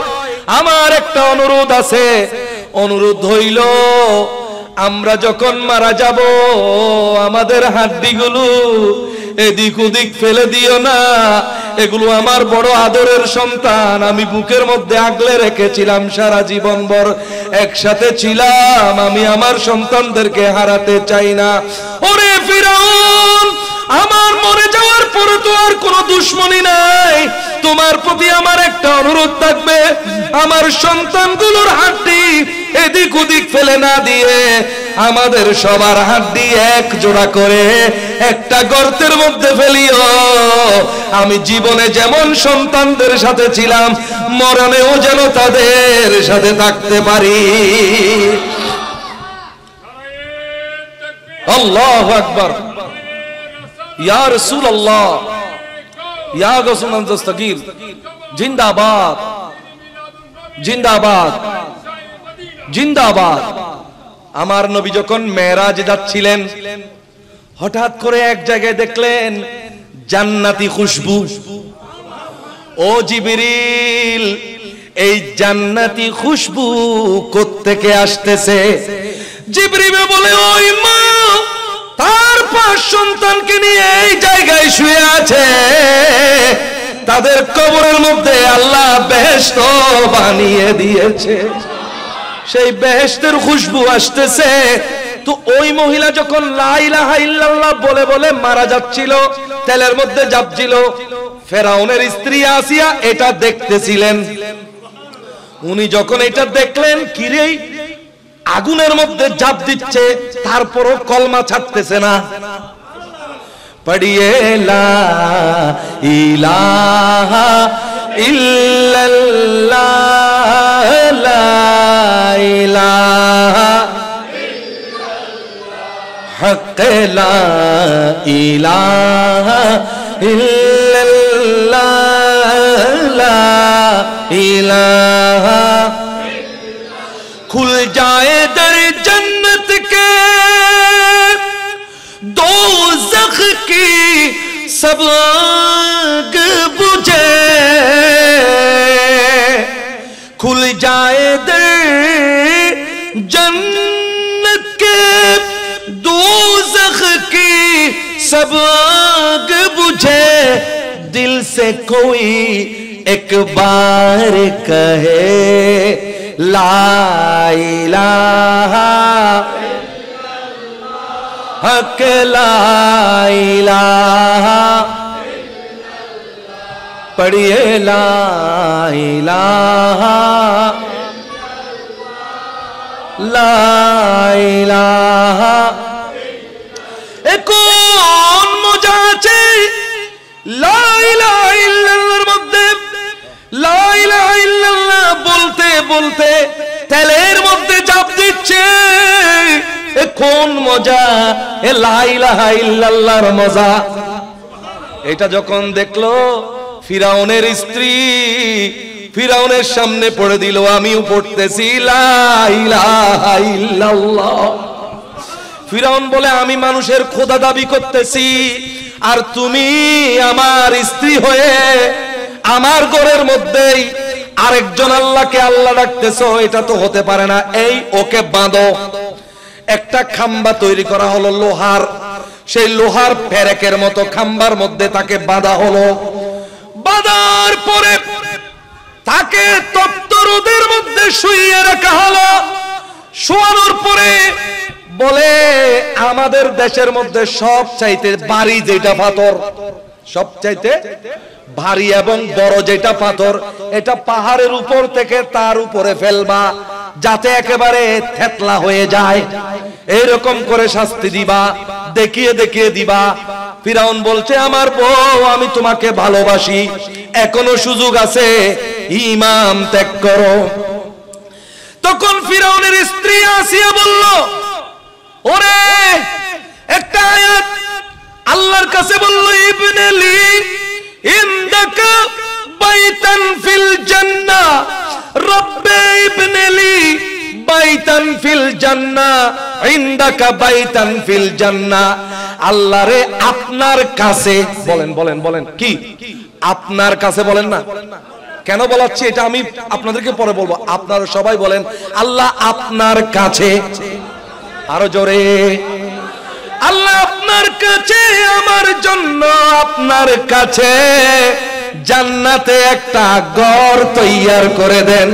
আমার একটা অনুরোধ আছে। অনুরোধ হইল, আমরা যখন মারা যাব আমাদের হাড্ডিগুলো এদিক ওদিক ফেলে দিও না। এগুলো আমার বড় আদরের সন্তান, আমি বুকের মধ্যে আগলে রেখেছিলাম সারা জীবন ভর, একসাথে ছিলাম, আমি আমার সন্তানদেরকে হারাতে চাই না। ওরে ফিরাউন, আমার মরে যাওয়ার পরে তো আর কোনো দুশ্মনী নাই, তোমার প্রতি আমার একটা অনুরোধ থাকবে, আমার সন্তানগুলোর হাড্ডি এদিক ওদিক ফেলে না দিয়ে আমাদের সবার হাড্ডি এক জোড়া করে একটা গর্তের মধ্যে ফেলিও। আমি জীবনে যেমন সন্তানদের সাথে ছিলাম, মরণেও যেন তাদের সাথে থাকতে পারি। আল্লাহু আকবার। ইয়া রাসূলুল্লাহ, ইয়া গাসুমান দস্তগীর, জিন্দাবাদ জিন্দাবাদ জিন্দাবাদ। আমার নবী যখন মেরাজে যাচ্ছিলেন, হঠাৎ করে এক জায়গায় দেখলেন জান্নাতি খুশবু। ও জিবরিল, এই জান্নাতি খুশবু কোত্থেকে আসতেছে? জিবরিল বলে, ওই মা তার 5 সন্তানকে নিয়ে এই জায়গায় শুয়ে আছে, তাদের কবরের মধ্যে আল্লাহ বেহেশত বানিয়ে দিয়েছে, সেই বেহেশতের খুশবু আসতেছে। তো ওই মহিলা যখন লা ইলাহা ইল্লাল্লাহ বলে বলে মারা যাচ্ছিল, তেলের মধ্যে যাচ্ছিল, ফেরাউনের স্ত্রী আসিয়া এটা দেখতেছিলেন। উনি যখন এটা দেখলেন, কিরে আগুনের মধ্যে জাপ দিচ্ছে, তারপরও কলমা ছাড়তেছে না, পড়িয়ে লা ইলাহা ইল্লাল্লাহ, লা ইলাহা হক, লা ইলাহা ইল্লাল্লাহ, লা ইলাহা। खुल जाए दर जन्नत के, दोज़ख की सब आग बुझे, खुल जाए दर जन्नत के, दोज़ख की सब आग बुझे, दिल से कोई एक बार कहे ला इलाहा हक, ला इलाहा, पढ़िए ला इलाहा, ला इलाहा। कौन मजा আছে লা ইলাহা ইল্লাল্লাহর মধ্যে? লা ইলাহা ইল্লাল্লাহ বলতে বলতে তেলের মধ্যে চাপ দিচ্ছে, এ কোন মজা, এ লা ইলাহা ইল্লাল্লাহর মজা। এটা যখন দেখলো ফিরাউনের স্ত্রী, ফিরাউনের সামনে পড়ে দিল, আমিও পড়তেছি লা ইলাহা ইল্লাল্লাহ। ফিরাউন বলে আমি মানুষের খোদা দাবি করতেছি আর তুমি আমার স্ত্রী হয়ে আমার ঘরের মধ্যেই আরেকজন আল্লাহকে আল্লাহ ডাকতেছো, এটা তো হতে পারে না। এই ওকে বাঁধো। একটা খাম্বা তৈরি করা হলো লোহার, সেই লোহার পেরেকের মতো খাম্বার মধ্যে তাকে বাঁধা হলো। বাঁধার পরে তাকে তপ্ত রোদের মধ্যে শুইয়ে রাখা হলো। শোয়ানোর পরে বলে আমাদের দেশের মধ্যে সবচাইতে ভারী যেটা পাথর, সবচাইতে ভারী এবং বড় যেটা পাথর, এটা পাহাড়ের উপর থেকে তার উপরে ফেলবা যাতে একেবারে থেতলা হয়ে যায়, এইরকম করে শাস্তি দিবা, দেখিয়ে দেখিয়ে দিবা। ফিরাউন বলছে আমার বউ আমি তোমাকে ভালোবাসি, এখনো সুযোগ আছে, ঈমান ত্যাগ করো। তখন ফিরাউনের স্ত্রী আসিয়া বলল, ওরে একটা আয়াত আল্লাহর কাছে বলল, ইবনে লি ইনদাকা বাইতান ফিল জান্নাহ, রব্বে ইবনে লি বাইতান ফিল জান্নাহ ইনদাকা বাইতান ফিল জান্নাহ। আল্লাহরে আপনার কাছে বলেন, বলেন বলেন কি আপনার কাছে বলেন না কেন বলাচ্ছি এটা আমি আপনাদেরকে পরে বলবো। আপনারা সবাই বলেন আল্লাহ আপনার কাছে, আরো জোরে, আল্লাহ আপনার কাছে আমার জন্য আপনার কাছে জান্নাতে একটা ঘর তৈয়ার করে দেন।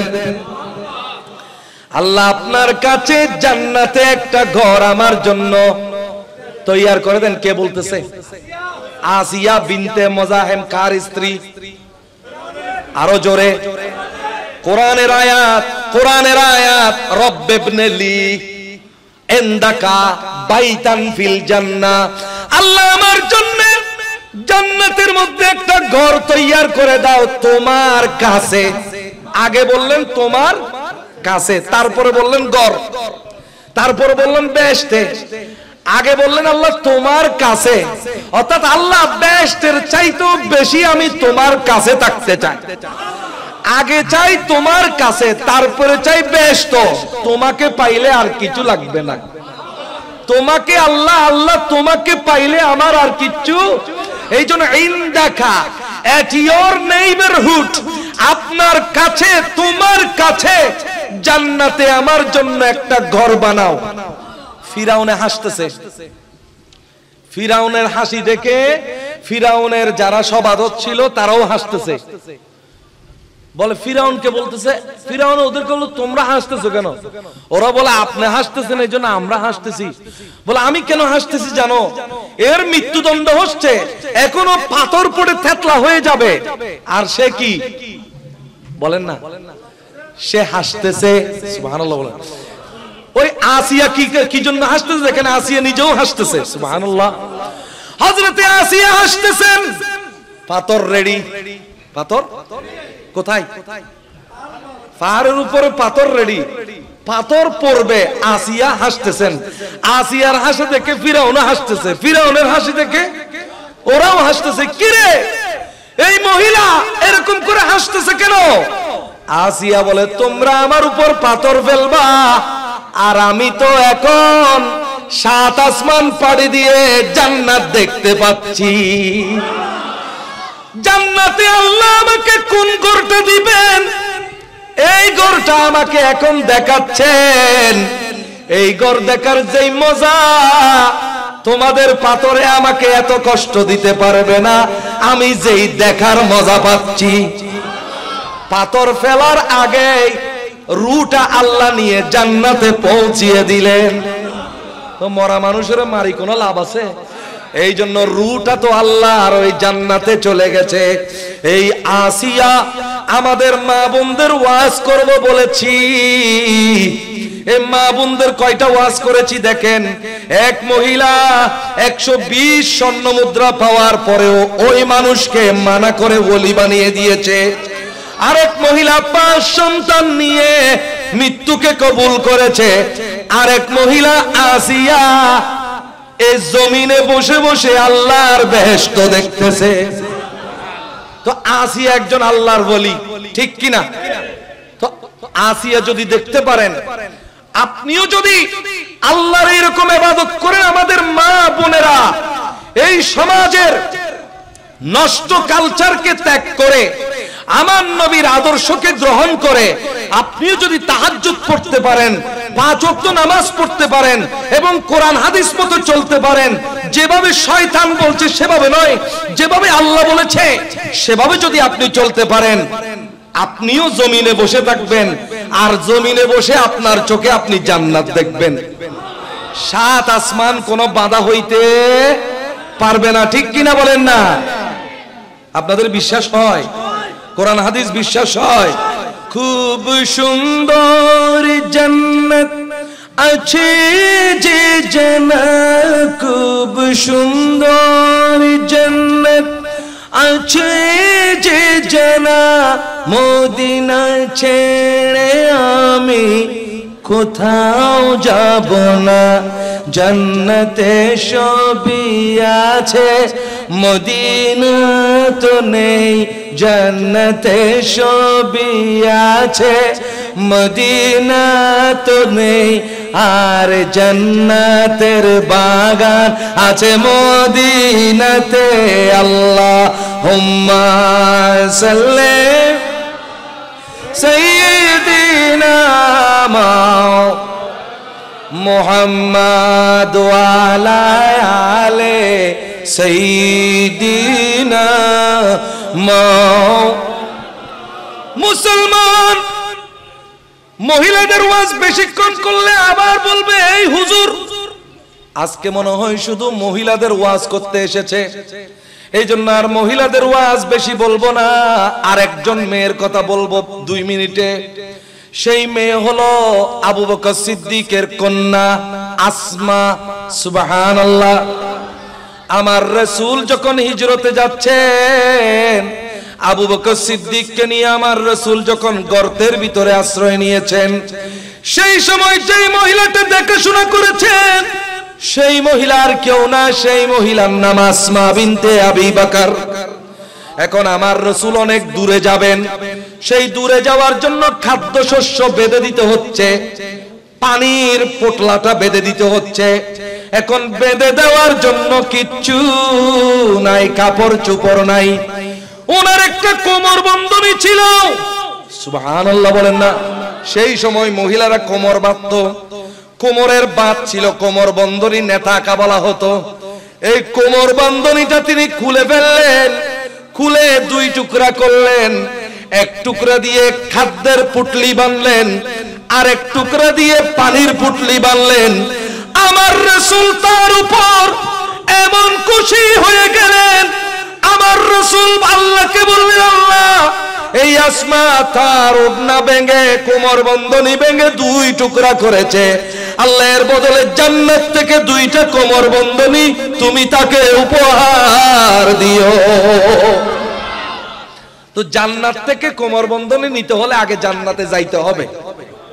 আল্লাহ আপনার কাছে জান্নাতে একটা ঘর আমার জন্য তৈয়ার করে দেন। কে বলতেছে? আসিয়া বিনতে মুজাহিম কার স্ত্রী? আরো জোরে, কোরআনের আয়াত, কোরআনের আয়াত, রব্বে ইবনে লি ইনদাকা বাইতান ফিল জান্নাহ, আল্লাহ আমার জন্য জান্নাতের মধ্যে একটা ঘর তৈয়ার করে দাও তোমার কাছে। আগে বললেন তোমার কাছে, তারপরে বললেন ঘর, তারপরে বললেন বেহেশতে। আগে বললেন আল্লাহ তোমার কাছে, অর্থাৎ আল্লাহ বেহেশতের চাইতেও বেশি আমি তোমার কাছে থাকতে চাই। আগে চাই তোমার কাছে, তারপরে চাই বেহেশত। তোমাকে পাইলে আর কিছু লাগবে না, তোমাকে আল্লাহ, আল্লাহ তোমাকে পাইলে আমার আর কিছু। এই জন্য ইনদাকা, এট ইওর নেইবারহুড, আপনার কাছে, তোমার কাছে জান্নাতে আমার জন্য একটা ঘর বানাও। ফিরাউনে হাসতেছে। ফিরাউনের হাসি দেখে ফিরাউনের যারা সভাসদ ছিল তারাও হাসতেছে। বলে ফিরাউনকে বলতেছে, ফিরাউন ওদেরকে বলল তোমরা হাসতেছো কেন? ওরা বলে আপনি হাসতেছেন এই জন্য আমরা হাসতেছি। বলে আমি কেন হাসতেছি জানো? এর মৃত্যুদণ্ড হচ্ছে, এখনো পাথর পড়ে থেতলা হয়ে যাবে, আর সে কি বলেন না, সে হাসতেছে। সুবহানাল্লাহ বলেন। ওই আসিয়া কি জন্য হাসতেছে? দেখেন আসিয়া নিজেও হাসতেছে। সুবহানাল্লাহ। হযরতে আসিয়া হাসতেছেন, পাথর রেডি। পাথর কোথায়? পাহাড়ের উপরে পাথর রেডি, পাথর পড়বে। আসিয়া হাসতেছেন। আসিয়ার হাসি দেখে ফিরাউন হাসতেছে, ফিরাউনের হাসি দেখে ওরাও হাসতেছে। কিরে এই মহিলা এরকম করে হাসতেছে কেন? আসিয়া বলে তোমরা আমার উপর পাথর ফেলবা, আর আমি তো এখন 7 আসমান পাড়ি দিয়ে জান্নাত দেখতে পাচ্ছি। জান্নাতে আল্লাহ আমাকে কোন ঘরটা দিবেন, এই ঘরটা আমাকে এখন দেখাচ্ছেন। এই ঘর দেখার যেই মজা, তোমাদের পাথরে আমাকে এত কষ্ট দিতে পারবে না, আমি যেই দেখার মজা পাচ্ছি। পাথর ফেলার আগে রুটা আল্লাহ নিয়ে জান্নাতে পৌঁছিয়ে দিলেন। তো মরা মানুষের মারি কোনো লাভ আছে? এই জন্য রুটা তো আল্লাহ আর ওই জান্নাতে চলে গেছে। এই আসিয়া আমাদের মা বোনদের ওয়াজ করব বলেছি। এই মা বোনদের কয়টা ওয়াজ করেছি দেখেন। এক মহিলা 120 স্বর্ণ মুদ্রা পাওয়ার পরেও ওই মানুষকে মানা করে ওলি বানিয়ে দিয়েছে। আরেক মহিলা 5 সন্তান নিয়ে মৃত্যুকে কবুল করেছে। আরেক মহিলা আসিয়া এই জমিনে বসে বসে আল্লাহর বেহেশত দেখতেছে। তো আসিয়া একজন আল্লাহর ওলি, ঠিক কিনা? তো আসিয়া যদি দেখতে পারেন, আপনিও যদি আল্লাহর এরকম ইবাদত করে আমাদের মা বোনেরা এই সমাজের নষ্ট কালচারকে ত্যাগ করে আমার নবীর আদর্শকে গ্রহণ করে আপনিও যদি তাহাজ্জুদ পড়তে পারেন, 5 ওয়াক্ত নামাজ পড়তে পারেন এবং কোরআন হাদিস মতো চলতে পারেন, যেভাবে শয়তান বলছে সেভাবে নয়, যেভাবে আল্লাহ বলেছে সেভাবে যদি আপনি চলতে পারেন, আপনিও জমিনে বসে থাকবেন আর জমিনে বসে আপনার চোখে আপনি জান্নাত দেখবেন। 7 আসমান কোনো বাধা হইতে পারবে না, ঠিক কিনা বলেন না? আপনাদের বিশ্বাস হয়? কোরআন হাদিস বিশ্বাস হয়? খুব সুন্দর জান্নাত আছে যে জানা, খুব সুন্দর জান্নাত আছে যে জানা, মদিনা ছেড়ে আমি কোথাও যাব না। জান্নাতে সবই আছে, মদিনা তো নেই। জান্নাতে সবই আছে, মদিনা তো নেই। আর জান্নাতের বাগান আছে মদিনাতে। আল্লাহুম্মা সাল্লি সাইয়্যিদিনা মুহাম্মাদ ওয়া আলা আলি সাইয়্যিদিনা। মুসলমান মহিলাদের ওয়াজ বেশিক্ষণ করলে আবার বলবে এই হুজুর আজকে মনে হয় শুধু মহিলাদের ওয়াজ করতে এসেছে, এই জন্য আর মহিলাদের ওয়াজ বেশি বলবো না। আর একজন মেয়ের কথা বলবো 2 মিনিটে। সেই মেয়ে হলো আবু বকর সিদ্দিকের কন্যা আসমা। সুবহানাল্লাহ। আমার রাসূল যখন হিজরতে যাচ্ছেন, আবু বকর সিদ্দিককে নিয়ে আমার রাসূল যখন গর্তের ভিতরে আশ্রয় নিয়েছেন, সেই সময় যেই মহিলাটা দেখাশোনা করেছেন সেই মহিলার কেউ না, সেই মহিলার নাম আসমা বিনতে আবি বকর। এখন আমার রাসূল অনেক দূরে যাবেন, সেই দূরে যাওয়ার জন্য খাদ্যশস্য বেঁধে দিতে হচ্ছে, পানির পোটলাটা বেঁধে দিতে হচ্ছে। এখন বেঁধে দেওয়ার জন্য কিচ্ছু নাই, কাপড় চোপড় নাই। ওনার একটা কোমর বন্ধনী ছিল। সুবহানাল্লাহ বলেন না? সেই সময় মহিলারা কোমর বাঁধতো, কোমরের বাঁধ ছিল কোমর বন্ধনী, নেতাকা বলা হতো। এই কোমর বন্ধনীটা তিনি খুলে ফেললেন, খুলে 2 টুকরা করলেন। এক টুকরা দিয়ে খাদ্যের পুটলি বানলেন, আর এক টুকরা দিয়ে পানির পুটলি বানলেন। আমার রাসূল তার উপর এমন খুশি হয়ে গেলেন, আমার রাসূল আল্লাহকে বললেন, আল্লাহ এই আসমা তার ওড়না ভেঙে কোমর বন্ধনী ভেঙে 2 টুকরা করেছে, আল্লাহ এর বদলে জান্নাত থেকে 2টা কোমর বন্ধনী তুমি তাকে উপহার দিও। তো জান্নাত থেকে কোমর বন্ধনী নিতে হলে আগে জান্নাতে যাইতে হবে,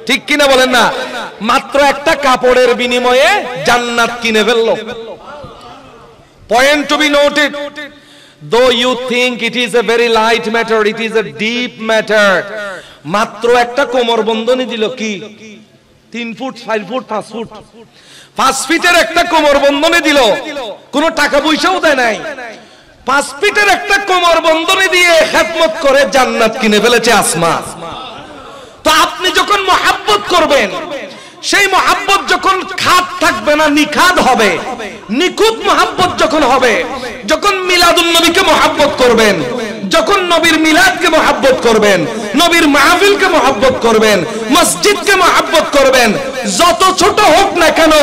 ঠিক কিনা বলেন না? মাত্র একটা কাপড়ের বিনিময়ে জান্নাত কিনে ফেললো। Point to be noted, though you think it is a very light matter, it is a deep matter. মাত্র একটা কোমর বন্ধনী দিল, কি 3 ফুট 5 ফুট 5 ফুট 5 ফিটের একটা কোমর বন্ধনী দিল, কোনো টাকা পয়সাও দেয় নাই। 5 ফিটের একটা কোমর বন্ধনী দিয়ে খেদমত করে জান্নাত কিনে ফেলেছে আসমা। তো আপনি যখন মহব্বত করবেন, সেই মহব্বত যখন খাত থাকবে না, নিখাত হবে, নিখুঁত মহব্বত যখন হবে, যখন মিলাদুন নবীকে মহব্বত করবেন, যখন নবীর মিলাদকে মহব্বত করবেন, নবীর মাহফিলকে মহব্বত করবেন, মসজিদকে মহব্বত করবেন, যত ছোট হোক না কেন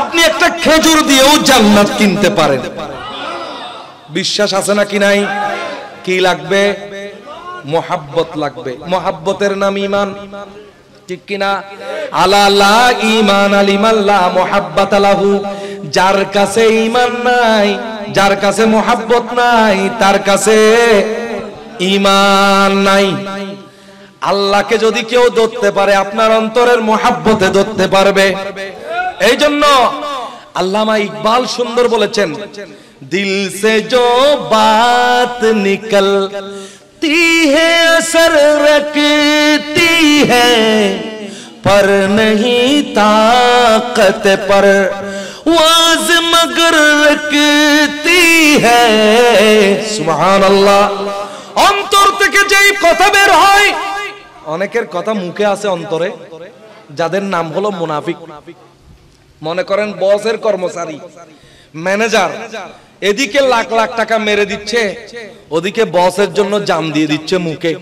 আপনি একটা খেজুর দিয়েও জান্নাত কিনতে পারেন। বিশ্বাস আছে নাকি নাই? কি লাগবে? মহব্বত লাগবে। মহব্বতের নাম ঈমান, ঠিক কিনা? আলা লা ঈমান লিমান লা মুহাব্বাত লাহু। যার কাছে ঈমান নাই, যার কাছে মহব্বত নাই, তার কাছে ঈমান নাই। আল্লাহকে যদি কেউ ধরতে পারে, আপনার অন্তরের মহব্বতে ধরতে পারবে। এই জন্য আল্লামা ইকবাল সুন্দর বলেছেন, দিল সে জো বাত নিকলতি है असर रखती है पर नहीं ताकत पर, वाज मगर रखती है सुबहानाल्लाह। অন্তর থেকে যেই কথা বের হয়, অনেকের কথা মুখে আছে অন্তরে, যাদের নাম হলো মুনাফিক। মনে করেন বসের কর্মচারী, ম্যানেজার, এদিকে লাখ লাখ টাকা মেরে দিচ্ছে, ওদিকে বসের জন্য জান দিয়ে দিচ্ছে মুখে।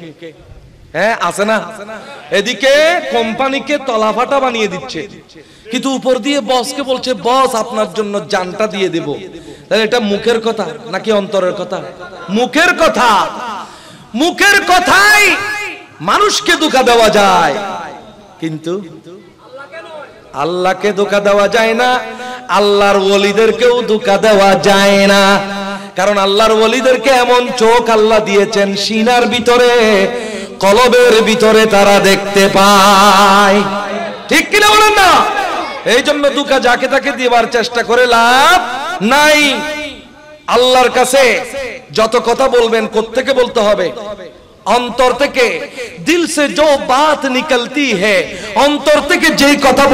হ্যাঁ, আছে না? এদিকে কোম্পানিকে তলাফাটা বানিয়ে দিচ্ছে, কিন্তু উপর দিয়ে বসকে বলছে বস আপনার জন্য জানটা দিয়ে দেব। তাহলে এটা মুখের কথা নাকি অন্তরের কথা? মুখের কথা। মুখের কথাই মানুষকে ধোঁকা দেওয়া যায়, কিন্তু আল্লাহকে ধোঁকা দেওয়া যায় না, আল্লাহর ওলিদেরকেও ধোঁকা দেওয়া যায় না। কারণ আল্লাহর ওলিদেরকে এমন চোখ আল্লাহ দিয়েছেন, সিনার ভিতরে, কলবের ভিতরে তারা দেখতে পায়। ঠিক কিনা বলেন না? এই জন্য ধোঁকা যাকে তাকে দেওয়ার চেষ্টা করে লাভ নাই। আল্লাহর কাছে যত কথা বলবেন কোত্থেকে বলতে হবে? অন্তর থেকে। দিল সে जो बात निकलती है, অন্তর থেকে যেই কথা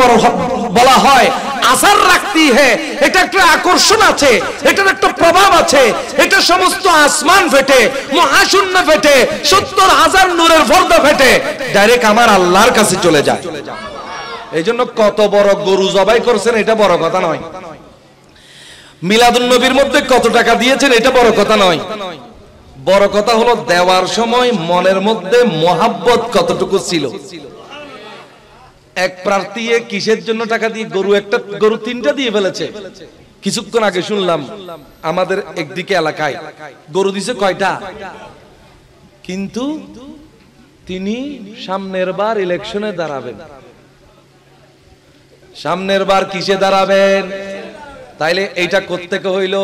বলা হয় আসার রাখতি है, এটা একটা আকর্ষণ আছে, এটার একটা প্রভাব আছে। এটা সমস্ত আসমান ফেটে, মহাশূন্য ফেটে, ৭০,০০০ নূরের পর্দা ফেটে ডাইরেক্ট আমার আল্লাহর কাছে চলে যায়। এই জন্য কত বড় গরু জবাই করছেন এটা বড় কথা নয়, মিলাদুন নবীর মধ্যে কত টাকা দিয়েছেন এটা বড় কথা নয়। বড় কথা হলো দেওয়ার সময় মনের মধ্যে মোহাব্বত কতটুকু ছিল। এক প্রার্থী কিসের জন্য টাকা দিয়ে গরু ৩টা দিয়ে ফেলেছে। কিছুক্ষণ আগে শুনলাম আমাদের একদিকে এলাকায় গরু দিছে কয়টা, কিন্তু তিনি সামনের বার ইলেকশনে দাঁড়াবেন। সামনের বার কিসে দাঁড়াবেন? তাইলে এইটা কোত্থেকে হইল?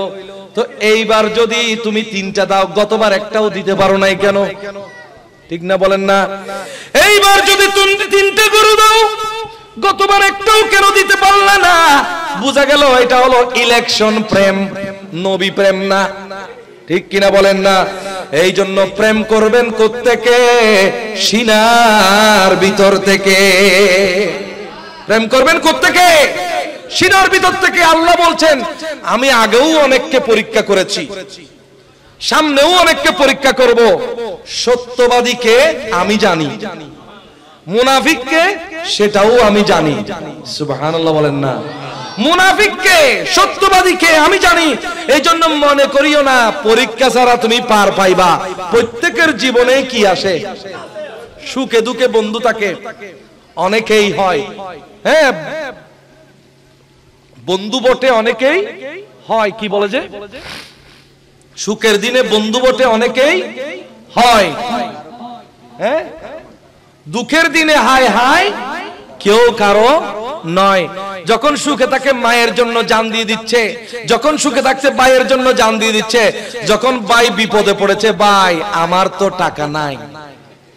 তো এইবার যদি তুমি ৩টা দাও, গতবার একটাও দিতে পারো নাই কেন? ঠিক না বলেন না? এইবার যদি তুমি ৩টা গরু দাও, গতবার একটাও কেন দিতে পারলা না? বোঝা গেল এটা হলো ইলেকশন প্রেম, নবী প্রেম না। ঠিক কিনা বলেন না? এই জন্য প্রেম করবেন কোত্থেকে? সিনার ভিতর থেকে। প্রেম করবেন কোত্থেকে? সিনার ভিতর থেকে। আল্লাহ বলছেন আমি আগেও অনেককে পরীক্ষা করেছি, সামনেও অনেককে পরীক্ষা করব। সত্যবাদীকে আমি জানি, মুনাফিককে সেটাও আমি জানি। সুবহানাল্লাহ বলেন না? মুনাফিককে সত্যবাদীকে আমি জানি। এই জন্য মনে করিও না পরীক্ষা ছাড়া তুমি পার পাইবা। প্রত্যেকের জীবনে কি আসে? সুখে দুঃখে বন্ধু থাকে, অনেকেই হয়। হ্যাঁ, বন্ধু বটে অনেকেই হয়। কি বলে যে সুখের দিনে বন্ধু বটে অনেকেই হয়, হ্যাঁ, দুঃখের দিনে হায় হায় কেউ কারো নয়। যখন সুখে থাকে মায়ের জন্য জান দিয়ে দিচ্ছে, যখন সুখে থাকছে ভাইয়ের জন্য জান দিয়ে দিচ্ছে। যখন ভাই বিপদে পড়েছে, ভাই আমার তো টাকা নাই।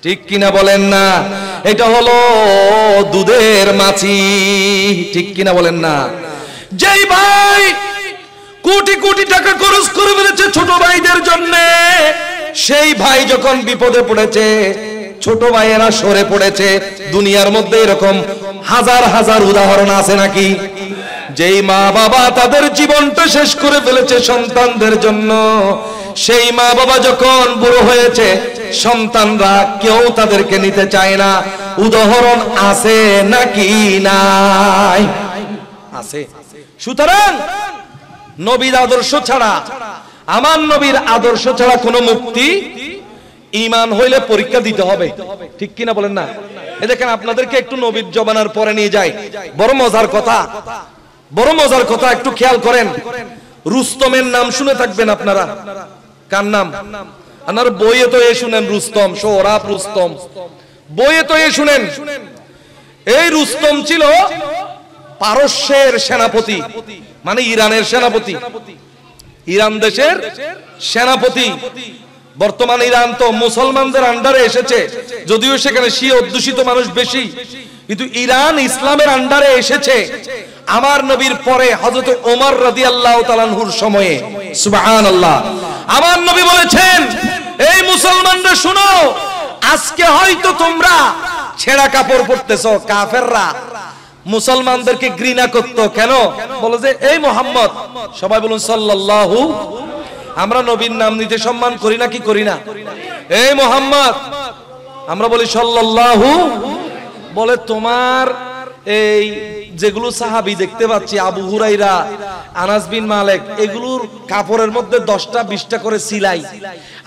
ঠিক কিনা বলেন না? এটা হলো দুধের মাছি। ঠিক কিনা বলেন না? যেই ভাই কোটি কোটি টাকা খরচ করে ফেলেছে ছোট ভাইদের জন্য, সেই ভাই যখন বিপদে পড়েছে, ছোট ভাইয়েরা সরে পড়েছে। দুনিয়ার মধ্যে এরকম হাজার হাজার উদাহরণ আছে নাকি? যেই মা বাবা তাদের জীবনটা শেষ করে ফেলেছে সন্তানদের জন্য, সেই মা বাবা যখন বুড়ো হয়েছে, সন্তানরা কেউ তাদেরকে নিতে চায় না। উদাহরণ আছে নাকি? নাই, আছে। সুতরাং নবীর আদর্শ ছাড়া, আমার নবীর আদর্শ ছাড়া কোনো মুক্তি, ঈমান হইলে পরীক্ষা দিতে হবে। ঠিক কিনা বলেন না? এই দেখেন আপনাদেরকে একটু নবীর জমানার পরে নিয়ে যাই। বড় মজার কথা, বড় মজার কথা, একটু খেয়াল করেন। রুস্তমের নাম শুনে থাকবেন আপনারা। কার নাম? আপনার বইয়ে তো এ শুনেন রুস্তম, সোহরাব রুস্তম, বইয়ে তো এ শুনেন। এই রুস্তম ছিল পারস্যের সেনাপতি, মানে ইরানের সেনাপতি, ইরান দেশের সেনাপতি। বর্তমান ইরান তো মুসলমানদের আন্ডারে এসেছে, যদিও সেখানে শিয়া অধ্যুষিত মানুষ বেশি, কিন্তু ইরান ইসলামের আন্ডারে এসেছে আমার নবীর পরে হযরত ওমর রাদিয়াল্লাহু তাআলা আনহুর সময়ে। সুবহানাল্লাহ। আমার নবী বলেছেন, এই মুসলমানরা শুনো, আজকে হয়তো তোমরা ছেঁড়া কাপড় পরতেছো, কাফেররা মুসলমানদেরকে ঘৃণা করত কেন? বলে যে এই মুহাম্মদ, সবাই বলুন সাল্লাল্লাহু। আমরা নবীর নাম নিতে সম্মান করি না কি করি না? এই মুহাম্মদ আমরা বলি সাল্লাল্লাহু। বলে তোমার এই যেগুলো সাহাবী দেখতে পাচ্ছি, আবু হুরাইরা, আনাস বিন মালিক, এগুলোর কাপড়ের মধ্যে 10টা 20টা করে সিলাই,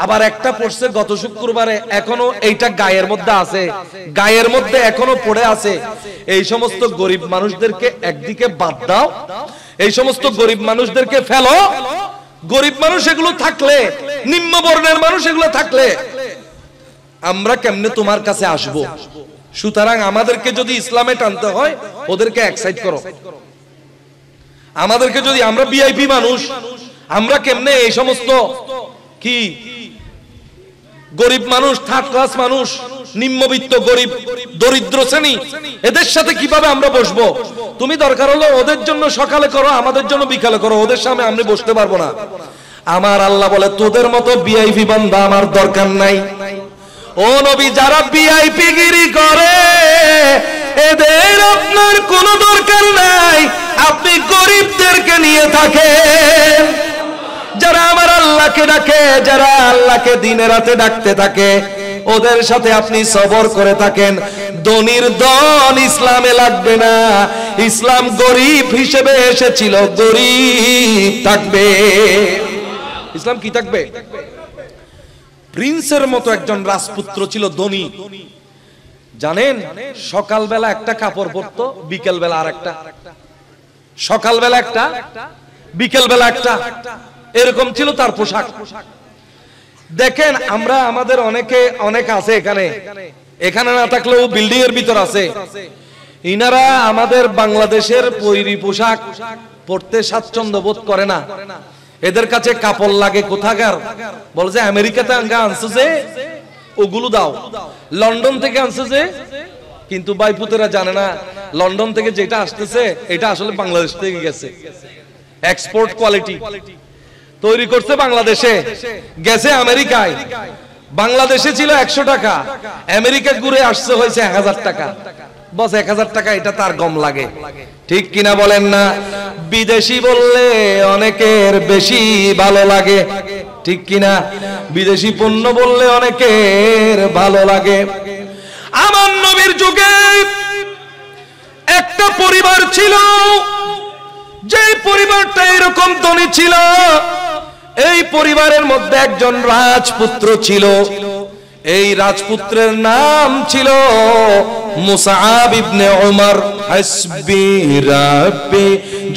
আবার একটা পড়ছে গত শুক্রবারে, এখনো এইটা গায়ের মধ্যে আছে, গায়ের মধ্যে এখনো পড়ে আছে। এই সমস্ত গরিব মানুষদেরকে একদিকে বাদ দাও, এই সমস্ত গরিব মানুষদেরকে ফেলো। গরিব মানুষ এগুলো থাকলে, নিম্ন বর্ণের মানুষ এগুলো থাকলে আমরা কেমনে তোমার কাছে আসব? সুতরাং আমাদেরকে যদি ইসলামে টানতে হয়, ওদেরকে এক্সাইট করো। আমাদেরকে যদি, আমরা ভিআইপি মানুষ, আমরা কেমনে এই সমস্ত কি গরিব মানুষ, থার্ড ক্লাস মানুষ, নিম্নবিত্ত, গরিব, দরিদ্র শ্রেণী, এদের সাথে কিভাবে আমরা বসবো? তুমি দরকার হলো ওদের জন্য সকালে করো, আমাদের জন্য বিকালে করো, ওদের সামনে আমরা বসতে পারবো না। আমার আল্লাহ বলে তোদের মতো ভিআইপি বান্দা আমার দরকার নাই। ও নবী, যারা ভিআইপি গিরি করে এদের আপনার কোনো দরকার নাই। আপনি গরিবদেরকে নিয়ে থাকেন, যারা আমার আল্লাহকে ডাকে, যারা আল্লাহকে দিনে রাতে ডাকতে থাকে, ওদের সাথে আপনি সবর করে থাকেন। ধনীর ধন ইসলামে লাগবে না। ইসলাম গরিব হিসেবে এসেছিল, গরিব থাকবে। ইসলাম কি থাকবে? প্রিন্সের মতো একজন রাজপুত্র ছিল, ধনী। জানেন, সকালবেলা একটা কাপড় পরতো, বিকেল বেলা আর একটা, সকালবেলা একটা, বিকেল বেলা একটা, এরকম ছিল তার পোশাক। দেখেন, আমরা আমাদের অনেক আছে এখানে, এখানে না থাকলেও বিল্ডিং এর ভিতর আছে। ইনারা আমাদের বাংলাদেশের তৈরি পোশাক পরতে স্বাচ্ছন্দ্য বোধ করে না। এদের কাছে কাপড় লাগে কোথাকার, বলে যে আমেরিকাতে আনছে যে ওগুলো দাও, লন্ডন থেকে আনছে যে, কিন্তু বাইপুতেরা জানে না লন্ডন থেকে যেটা আসতেছে এটা আসলে বাংলাদেশ থেকে গেছে। এক্সপোর্ট কোয়ালিটি তৈরি করছে বাংলাদেশে, গেছে আমেরিকায়। বাংলাদেশে ছিল 100 টাকা, আমেরিকা ঘুরে আসছে হয়েছে 1000 টাকা। বস 1000 টাকা, এটা তার গম লাগে, ঠিক কিনা বলেন না? বিদেশি বললে অনেকের বেশি ভালো লাগে, ঠিক কিনা? বিদেশি পণ্য বললে অনেকের ভালো লাগে। আমার নবীর যুগে একটা পরিবার ছিল, যে পরিবারটা এরকম ধনী ছিল। এই পরিবারের মধ্যে একজন রাজপুত্র ছিল। এই রাজপুত্রের নাম ছিল মুসআব ইবনে উমর। হাসবি রাব্বি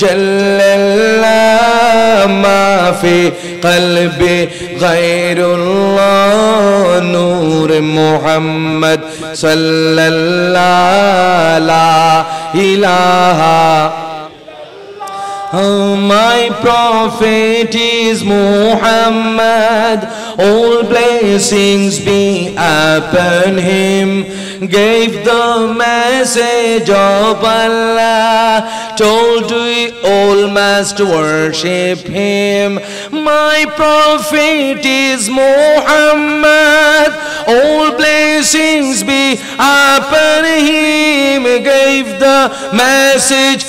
জাল্লাল্লাহ মা ফি কলবি গায়রুল্লাহ নূর মুহাম্মদ সাল্লাল্লাহু লা ইলাহা। My prophet is Muhammad, all blessings be upon him. Gave the message of Allah, told we all must worship him. My prophet is Muhammad, all blessings be upon him. Gave the message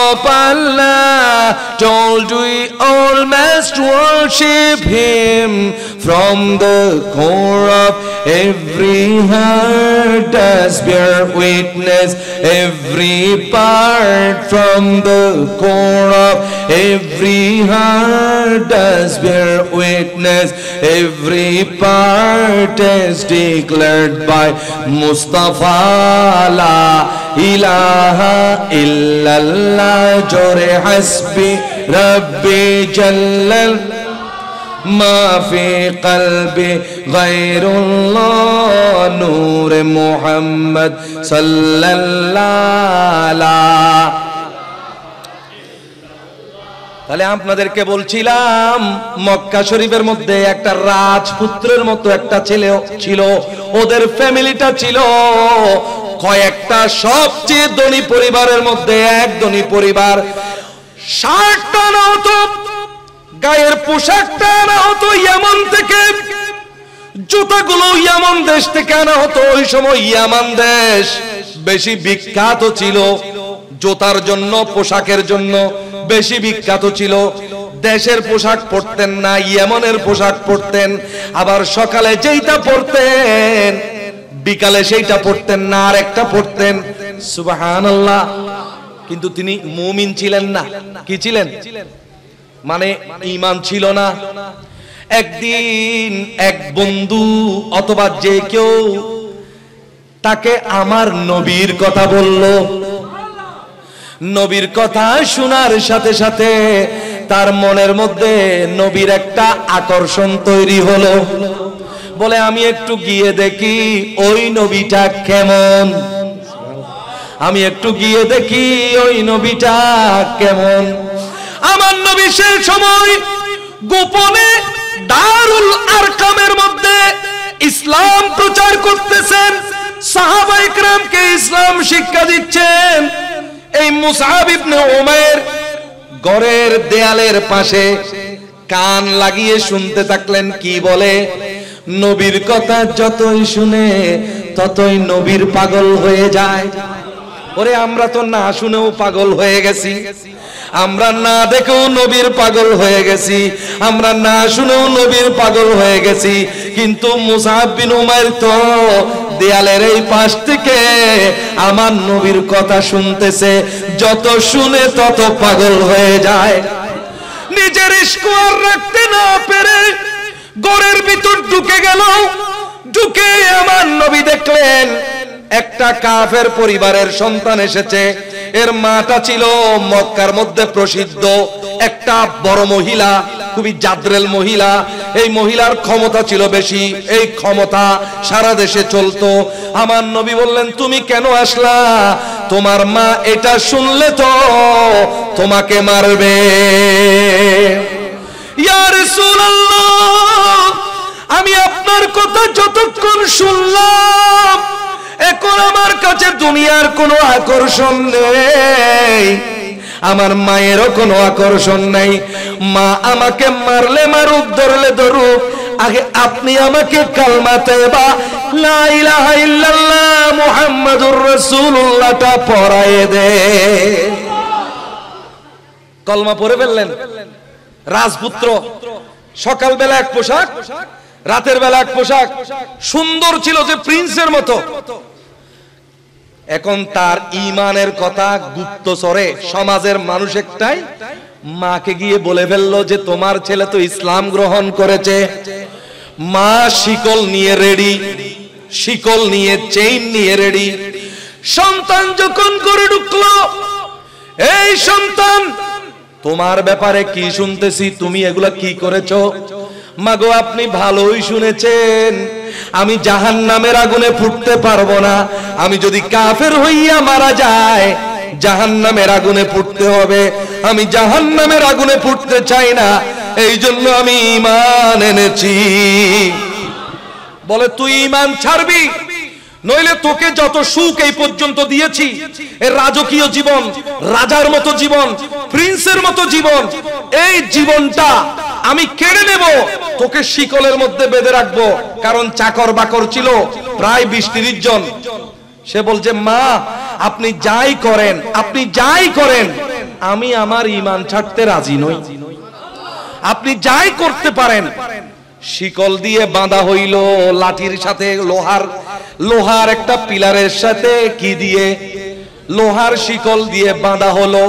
of Allah, told we all must worship him. From the core of every heart does bear witness, every part from the core of every heart does bear witness, every part is declared by Mustafa la ilaha illallah. Jore hasbi rabbi jallal ما في قلبي غير الله نور محمد صلى الله. তাহলে আপনাদেরকে বলছিলাম, মক্কা শরীফের মধ্যে একটা রাজপুত্রের মতো একটা ছেলে ছিল। ওদের ফ্যামিলিটা ছিল কয়েকটা সবচেয়ে ধনী পরিবারের মধ্যে এক ধনী পরিবার। শার্টটা আনা হতো, গায়ের পোশাকটা আনা হতো ইয়ামান থেকে, জুতাগুলো ইয়ামান দেশ থেকে আনা হতো। ওই সময় ইয়ামান দেশ বেশি বিখ্যাত ছিল জুতার জন্য, পোশাকের জন্য বেশি বিখ্যাত ছিল। দেশের পোশাক পরতেন না, ইয়েমনের পোশাক পরতেন। আবার সকালে যেইটা পরতেন বিকালে সেইটা পরতেন না, আর একটা পরতেন। সুবহানাল্লাহ। কিন্তু তিনি মুমিন ছিলেন না। কি ছিলেন? মানে ঈমান ছিল না। একদিন এক বন্ধু অথবা যে কেউ তাকে আমার নবীর কথা বলল। নবীর কথা শোনার সাথে সাথে তার মনের মধ্যে নবীর একটা আকর্ষণ তৈরি হলো। বলে আমি একটু গিয়ে দেখি ওই নবীটা কেমন, আমি একটু গিয়ে দেখি ওই নবীটা কেমন। আমার নবী সেই সময় গোপনে দারুল আরকামের মধ্যে ইসলাম প্রচার করতেছেন, সাহাবায়ে কেরামকে ইসলাম শিক্ষা দিচ্ছেন। এই মুসআব ইবনে উমাইর ঘরের দেয়ালের পাশে কান লাগিয়ে শুনতে থাকলেন কি বলে। নবীর কথা যতই শুনে ততই নবীর পাগল হয়ে যায়। ওরে আমরা তো না শুনেও পাগল হয়ে গেছি, আমরা না দেখেও নবীর পাগল হয়ে গেছি, আমরা না শুনেও নবীর পাগল হয়ে গেছি। কিন্তু মুসআব বিন উমাইর তো দেয়ালের এই পাশ থেকে আমার নবীর কথা শুনতেছে, যত শুনে তত পাগল হয়ে যায়। নিজের ইশক আর রাখতে না পেরে ঘরের ভিতর ঢুকে গেল। ঢুকে আমার নবী দেখলেন একটা কাফের পরিবারের সন্তান এসেছে। এর মাটা ছিল মক্কার মধ্যে প্রসিদ্ধ একটা বড় মহিলা, খুবই জাদ্রেল মহিলা। এই মহিলার ক্ষমতা ছিল বেশি, এই ক্ষমতা সারা দেশে চলতো। আমার নবী বললেন তুমি কেন আসলা? তোমার মা এটা শুনলে তো তোমাকে মারবে। ইয়া রাসূলুল্লাহ, আমি আপনার কথা যতক্ষণ শুনলাম এখন আমার কাছে দুনিয়ার কোনো আকর্ষণ নেই, আমার মায়েরও কোনো আকর্ষণ নেই। মা আমাকে মারলে মারুক, ধরলে ধরুক, আগে আপনি আমাকে কালমা তওবা লা ইলাহা ইল্লাল্লাহ মুহাম্মাদুর রাসূলুল্লাহটা পড়ায়ে দে। কলমা পড়ে ফেললেন। রাজপুত্র, সকালবেলা এক পোশাক, রাতের বেলা এক পোশাক, সুন্দর ছিল যে প্রিন্সের মতো। এখন তার ঈমানের কথা গুপ্তচরে সমাজের মানুষ একটাই মাকে গিয়ে বলে ফেললো যে তোমার ছেলে তো ইসলাম গ্রহণ করেছে। মা শিকল নিয়ে রেডি, শিকল নিয়ে চেইন নিয়ে রেডি। সন্তান যখন করে ঢুকলো, এই সন্তান তোমার ব্যাপারে কি শুনতেছি, তুমি এগুলা কি করেছো? মাগো আপনি ভালোই শুনেছেন, আমি জাহান্নামের আগুনে ফুটতে পারবো না। আমি যদি কাফের হইয়া মারা যায় জাহান্নামের আগুনে ফুটতে হবে, আমি জাহান্নামের আগুনে ফুটতে চাই না, এই জন্য আমি ঈমান এনেছি। বলে তুই ঈমান ছাড়বি, নইলে তোকে যত সুখ এই পর্যন্ত দিয়েছি, এর রাজকীয় জীবন, রাজার মতো জীবন, প্রিন্সের মতো জীবন, এই জীবনটা আমি কেড়ে নেব, তোকে শিকলের মধ্যে বেঁধে রাখবো। কারণ চাকর বাকর ছিল প্রায় 20-30 জন। সে বলছে মা আপনি যাই করেন, আপনি যাই করেন, আমি আমার ঈমান ছাড়তে রাজি নই, আপনি যাই করতে পারেন। শিকল দিয়ে বাঁধা হইল, লাঠির সাথে লোহার একটা পিলারের সাথে কি দিয়ে লোহার শিকল দিয়ে বাঁধা হলো।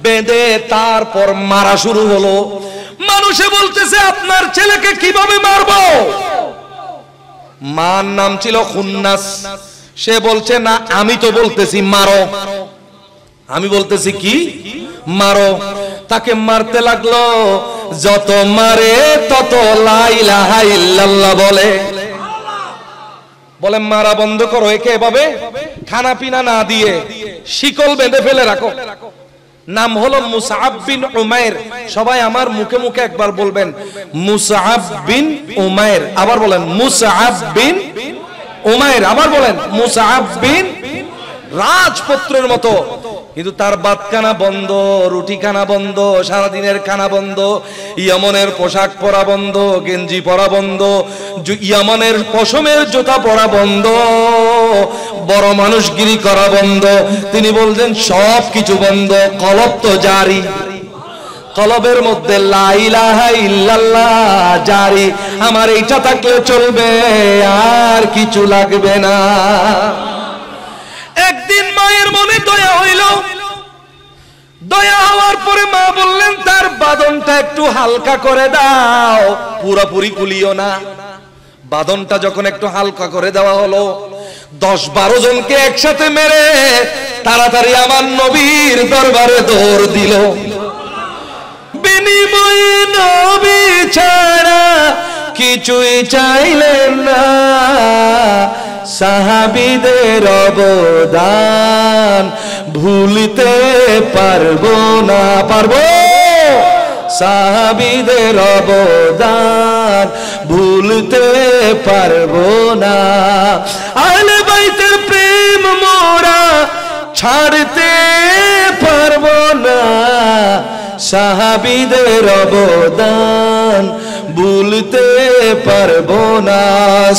বেঁধে তারপর মারা শুরু হলো। মানুষে বলতেছে আপনার ছেলেকে কিভাবে মারবো? মার নাম ছিল খুন্নাস। সে বলছে না, আমি তো বলতেছি মারো, আমি বলতেছি কি মারো। তাকে মারতে লাগলো, যত মারে তত লা ইলাহা ইল্লাল্লাহ বলে। বলে মারা বন্ধ করো, একে এভাবে খানা পিনা না দিয়ে শিকল বেঁধে ফেলে রাখো। নাম হলো মুসআব বিন উমাইর। সবাই আমার মুখে মুখে একবার বলবেন মুসআব বিন উমাইর, আবার বলেন মুসআব বিন উমাইর, আবার বলেন মুসআব বিন। রাজপুত্রের মতো, কিন্তু তার ভাতখানা বন্ধ, রুটিখানা বন্ধ, সারাদিনের খানা বন্ধ, ইয়ামনের পোশাক পরা বন্ধ, গেঞ্জি পরা বন্ধ, ইয়ামনের পশমের জুতা পরা বন্ধ। বড় মানুষগিরি করা বন্ধ। তিনি বলছেন সব কিছু বন্ধ, কলব তো জারি, কলবের মধ্যে লা ইলাহা ইল্লাল্লাহ জারি। আমার এইটা থাকলে চলবে, আর কিছু লাগবে না। একদিন মায়ের মনে দয়া হইল, দয়া হওয়ার পরে মা বললেন তার বাঁধনটা একটু হালকা করে দাও, পুরোপুরি খুলিও না। বাঁধনটা যখন একটু হালকা করে দেওয়া হলো, 10-12 জনকে একসাথে মেরে তাড়াতাড়ি আমার নবীর দরবারে দৌড় দিল। বিনিময়ে নবী ছাড়া কিছুই চাইলেন না, সাহাবীদের অবদান ভুলতে পারবো না, পারবো? সাহাবীদের অবদান ভুলতে পারবো না। আহলে বাইতের প্রেম মোরা ছাড়তে পারবো না, সাহাবীদের অবদান ভুলতে পারবো না।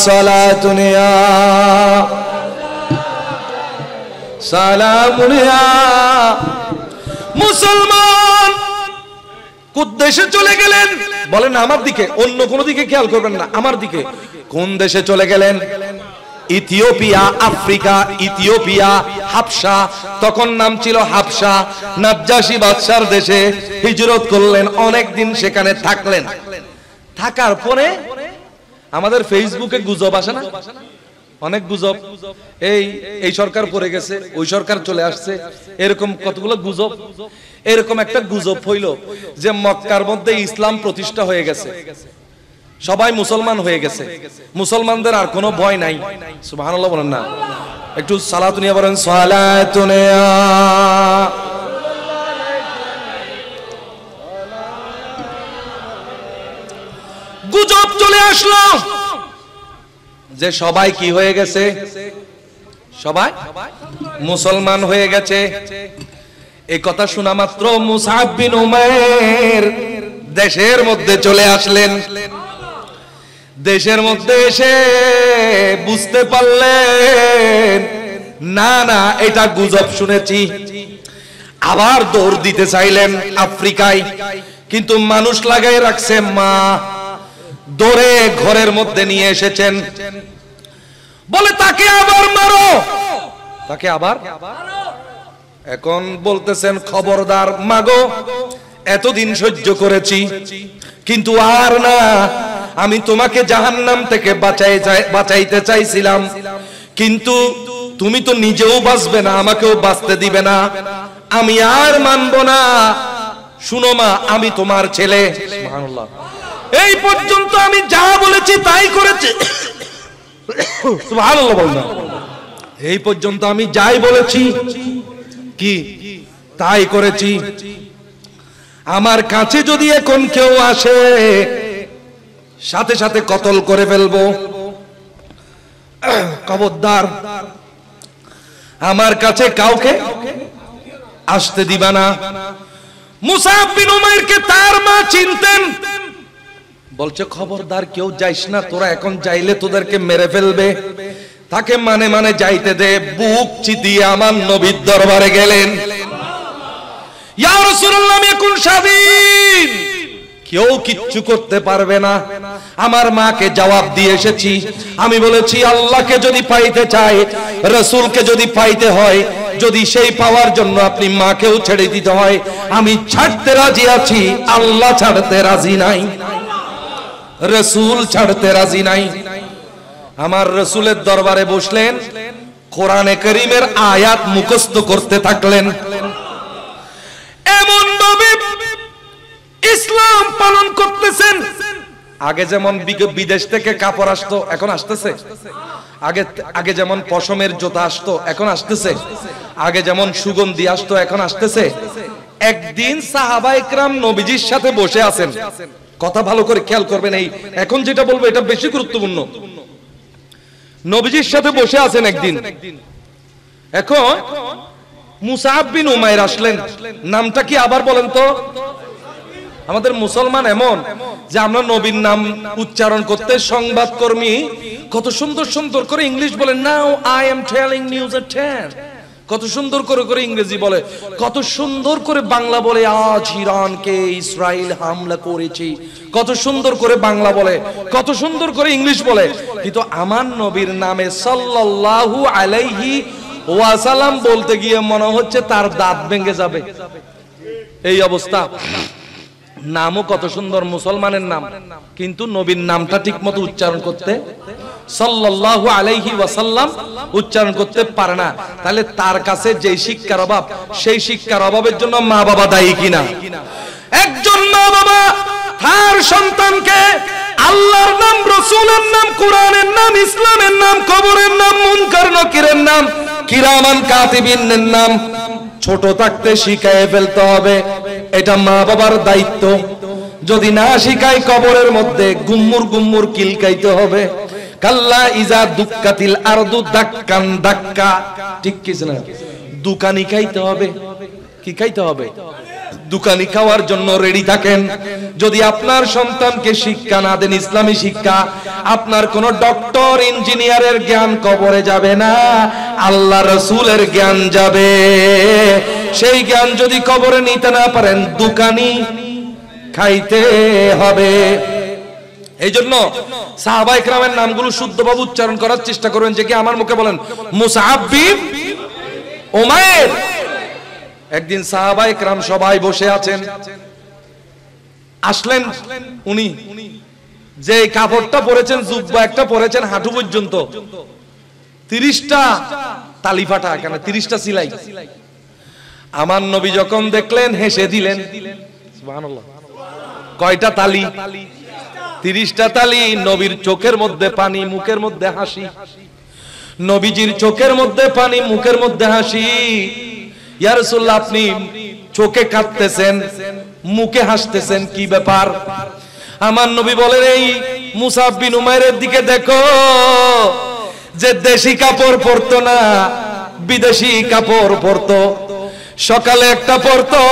সালাতুন ইয়া সালামুন ইয়া। মুসলমান কোন দেশে চলে গেলেন? বলেন আমার দিকে, অন্য কোন দিকে খেয়াল করবেন না, আমার দিকে। কোন দেশে চলে গেলেন? ইথিওপিয়া, আফ্রিকা, ইথিওপিয়া, হাবশা, তখন নাম ছিল হাবশা। নাজ্জাশী বাদশার দেশে হিজরত করলেন, অনেক দিন সেখানে থাকলেন। থাকার পরে আমাদের ফেসবুকে গুজব আসে না, অনেক গুজব, এই সরকার পড়ে গেছে, ওই সরকার চলে আসছে, এরকম কতগুলো গুজব। এরকম একটা গুজব হইল যে মক্কার মধ্যে ইসলাম প্রতিষ্ঠা হয়ে গেছে, সবাই মুসলমান হয়ে গেছে, মুসলমানদের আর কোনো ভয় নাই। সুবহানাল্লাহ বলেন না, একটু সালাতুন ইয়া বলেন, সালাতুন ইয়া। গুজব চলে আসলো যে সবাই কি হয়ে গেছে, সবাই মুসলমান হয়ে গেছে। এই কথা শোনা মাত্র মুসআব বিন উমাইর দেশের মধ্যে চলে আসলেন। দেশের মধ্যে এসে বুঝতে পারলেন না না এটা গুজব শুনেছি। আবার দৌড় দিতে চাইলেন আফ্রিকায়, কিন্তু মানুষ লাগাই রাখছে মা। দৌড়ে ঘরের মধ্যে নিয়ে এসেছেন, বলে তাকে আবার মারো, তাকে আবার। এখন বলতেছেন খবরদার মাগো, এতদিন সহ্য করেছি কিন্তু আর না, আমি তোমাকে জাহান্নাম থেকে বাঁচাইতে চাইছিলাম, কিন্তু তুমি তো নিজেও বাঁচবে না, আমাকেও বাঁচতে দিবে না, আমি আর মানব না। শুনো মা, আমি তোমার ছেলে, সুবহানাল্লাহ, এই পর্যন্ত আমি যা বলেছি তাই করেছি। সুবহানাল্লাহ বলনা, এই পর্যন্ত আমি যাই বলেছি কি তাই করেছি। আমার কাছে যদি এখন কেউ আসে সাথে সাথে কতল করে ফেলবো, খবরদার আমার কাছে কাউকে আসতে দিবা না। মুসআব বিন উমাইরকে তার মা চিনতেন, বলছে খবরদার কেউ যাইস না, তোরা এখন যাইলে তোদেরকে মেরে ফেলবে। তাকে মানে মানে যাইতে দে। বুক চিতিয়ে আমার নবীর দরবারে গেলেন, ইয়া রাসূলুল্লাহ আমি এখন স্বাধীন, কেউ কিচ্ছু করতে পারবে না। আমার মাকে জবাব দিয়ে এসেছি, আমি বলেছি আল্লাহকে যদি পাইতে চাই, রাসূলকে যদি পাইতে হয়, যদি সেই পাওয়ার জন্য আপনি মাকেও ছেড়ে দিতে হয়, আমি ছাড়তে রাজি আছি, আল্লাহ ছাড়তে রাজি নাই, রাসূল ছাড়তে রাজি নাই। আমার রাসূলের দরবারে বসলেন, কোরআনে কারীমের আয়াত মুখস্থ করতে থাকলেন। এমন ভাবে ইসলাম পালন করতেছেন। আগে যেমন বিদেশ থেকে কাপড় আসতো, এখন আসতেছে। আগে যেমন পশমের জুতা আসতো, এখন আসতেছে। আগে যেমন সুগন্ধি আসতো, এখন আসতেছে। একদিন সাহাবায়ে কেরাম নবীজির সাথে বসে আছেন, কথা ভালো করে খেয়াল করবেন, এই এখন যেটা বলবো এটা বেশি গুরুত্বপূর্ণ। নবীজির সাথে বসে আছেন একদিন, এখন মুসআব বিন উমাইর আসলেন। নামটা কি আবার বলেন তো? আমাদের মুসলমান এমন যে আমরা নবীর নাম উচ্চারণ করতে সংবাদকর্মী কত সুন্দর সুন্দর করে ইংলিশ বলে, now I am telling news at 10, কত সুন্দর করে করে ইংরেজি বলে, কত সুন্দর করে বাংলা বলে, আজ ইরানকে ইসরায়েল হামলা করেছে, কত সুন্দর করে বাংলা বলে, কত সুন্দর করে ইংলিশ বলে। কিন্তু আমার নবীর নামে সাল্লাল্লাহু আলাইহি ওয়াসাল্লাম বলতে গিয়ে মনে হচ্ছে তার দাঁত ভেঙে যাবে, এই অবস্থা। নামও কত সুন্দর মুসলমানের নাম, কিন্তু নবীর নামটা ঠিকমতো উচ্চারণ করতে সাল্লাল্লাহু আলাইহি ওয়াসাল্লাম উচ্চারণ করতে পারে না। তাহলে তার কাছে যে শিক্ষার অভাব, সেই শিক্ষার অভাবের জন্য মা বাবা দায়ী কিনা? একজন মা বাবা তার সন্তানকে আল্লাহর নাম, রাসূলের নাম, কোরআনের নাম, ইসলামের নাম, কবরের নাম, মুনকার নকিরের নাম, কিরামান কাতিবিনের নাম ছোট থাকতে শিখায় ফেলতে হবে। এটা মা বাবার দায়িত্ব। যদি না শিখায় কবরের মধ্যে গুম্মুর গুম্মুর কিলকাইতে হবে। কাল্লা ইজা দুক্কাতিল আরদু দাক্কান দাক্কা, ঠিক কি না? দুকানি খাইতে হবে। কি খাইতে হবে? দুকানি খাওয়ার জন্য রেডি থাকেন। যদি আপনার সন্তানকে শিক্ষা না দেন ইসলামী শিক্ষা, আপনার কোন ডক্টর ইঞ্জিনিয়ারের জ্ঞান কবরে যাবে না, আল্লাহ রাসূলের জ্ঞান যাবে। সেই জ্ঞান যদি কবরে নিতে না পারেন, দুকানি খাইতে হবে। এই জন্য সাহাবায়ে কেরামের নামগুলো শুদ্ধভাবে উচ্চারণ করার চেষ্টা করবেন। যে কি আমার মুখে বলেন মুসআব বিন উমাইর। একদিন সাহাবায়ে কেরাম সবাই বসে আছেন, আসলেন উনি, যে কাপড়টা পরেছেন, জুব্বা একটা পরেছেন হাঁটু পর্যন্ত, 30টা তালি ফাটা, এখানে 30টা সেলাই। আমার নবী যখন দেখলেন হেসে দিলেন, সুবহানাল্লাহ। কয়টা তালি? 30টা তালি। নবীর চোখের মধ্যে পানি, মুখের মধ্যে হাসি। নবীজির চোখের মধ্যে পানি, মুখের মধ্যে হাসি। ইয়া রাসূলুল্লাহ, আপনি চোখে কাঁদতেছেন, মুখে হাসতেছেন, কি ব্যাপার? আমার নবী বলেন, এই মুসআব বিন উমাইরের দিকে দেখো, যে দেশি কাপড় পরতো না, বিদেশি কাপড় পরতো। সকালে একটা পরতো,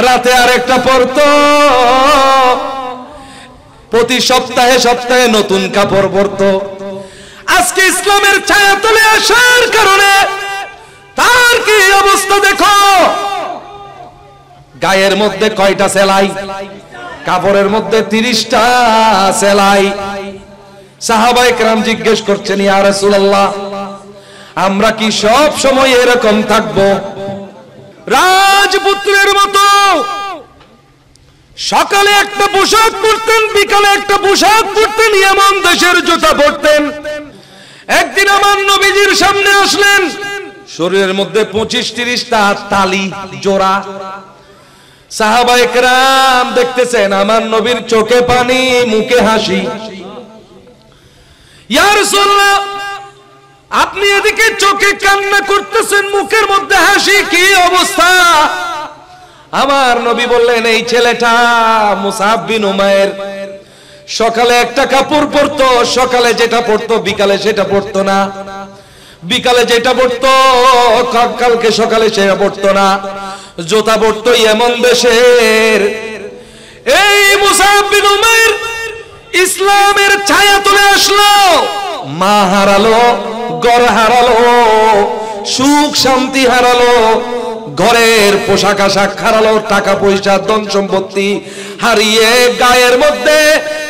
রাতে আরেকটা পরতো, প্রতি সপ্তাহে সপ্তাহে নতুন কাপড় পরতো। আজকে ইসলামের ছায়া তলে আসার কারণে তার কি অবস্থা দেখো। গায়ের মধ্যে কয়টা সেলাই? কাপড়ের মধ্যে 30টা সেলাই। সাহাবায়ে কেরাম জিজ্ঞেস করছেন, ইয়া রাসূলুল্লাহ, আমরা কি সব সময় এরকম থাকবো? রাজপুত্রের মতো সকালে একটা পোশাক পরতেন, বিকালে একটা পোশাক পরতেন, এমন দেশের জুতা পরতেন। একদিন আমার নবীজির সামনে আসলেন, শরীরের মধ্যে 25-30টা তালি জোড়া। সাহাবায়ে কেরাম দেখতেছেন, আমার নবীর চোখে পানি, মুখে হাসি। ইয়া রাসূলুল্লাহ, আপনি এদিকে চোখে কান্না করতেছেন, মুখের মধ্যে হাসি, কি অবস্থা? আমার নবী বললেন, এই ছেলেটা মুসআব বিন উমাইর সকালে একটা কাপড় পরতো, সকালে যেটা পরতো বিকালে সেটা পরতো না, বিকালে যেটা পরতো কালকে সকালে সেটা পরতো না, জুতা পরতো এমন দেশের। এই মুসআব বিন উমাইর ইসলামের ছায়া তুলে আসলো, মা হারালো, ঘর হারালো, সুখ শান্তি হারালো, ঘরের পোশাক আশাক হারালো, টাকা পয়সা ধন সম্পত্তি হারিয়ে গায়ের মধ্যে,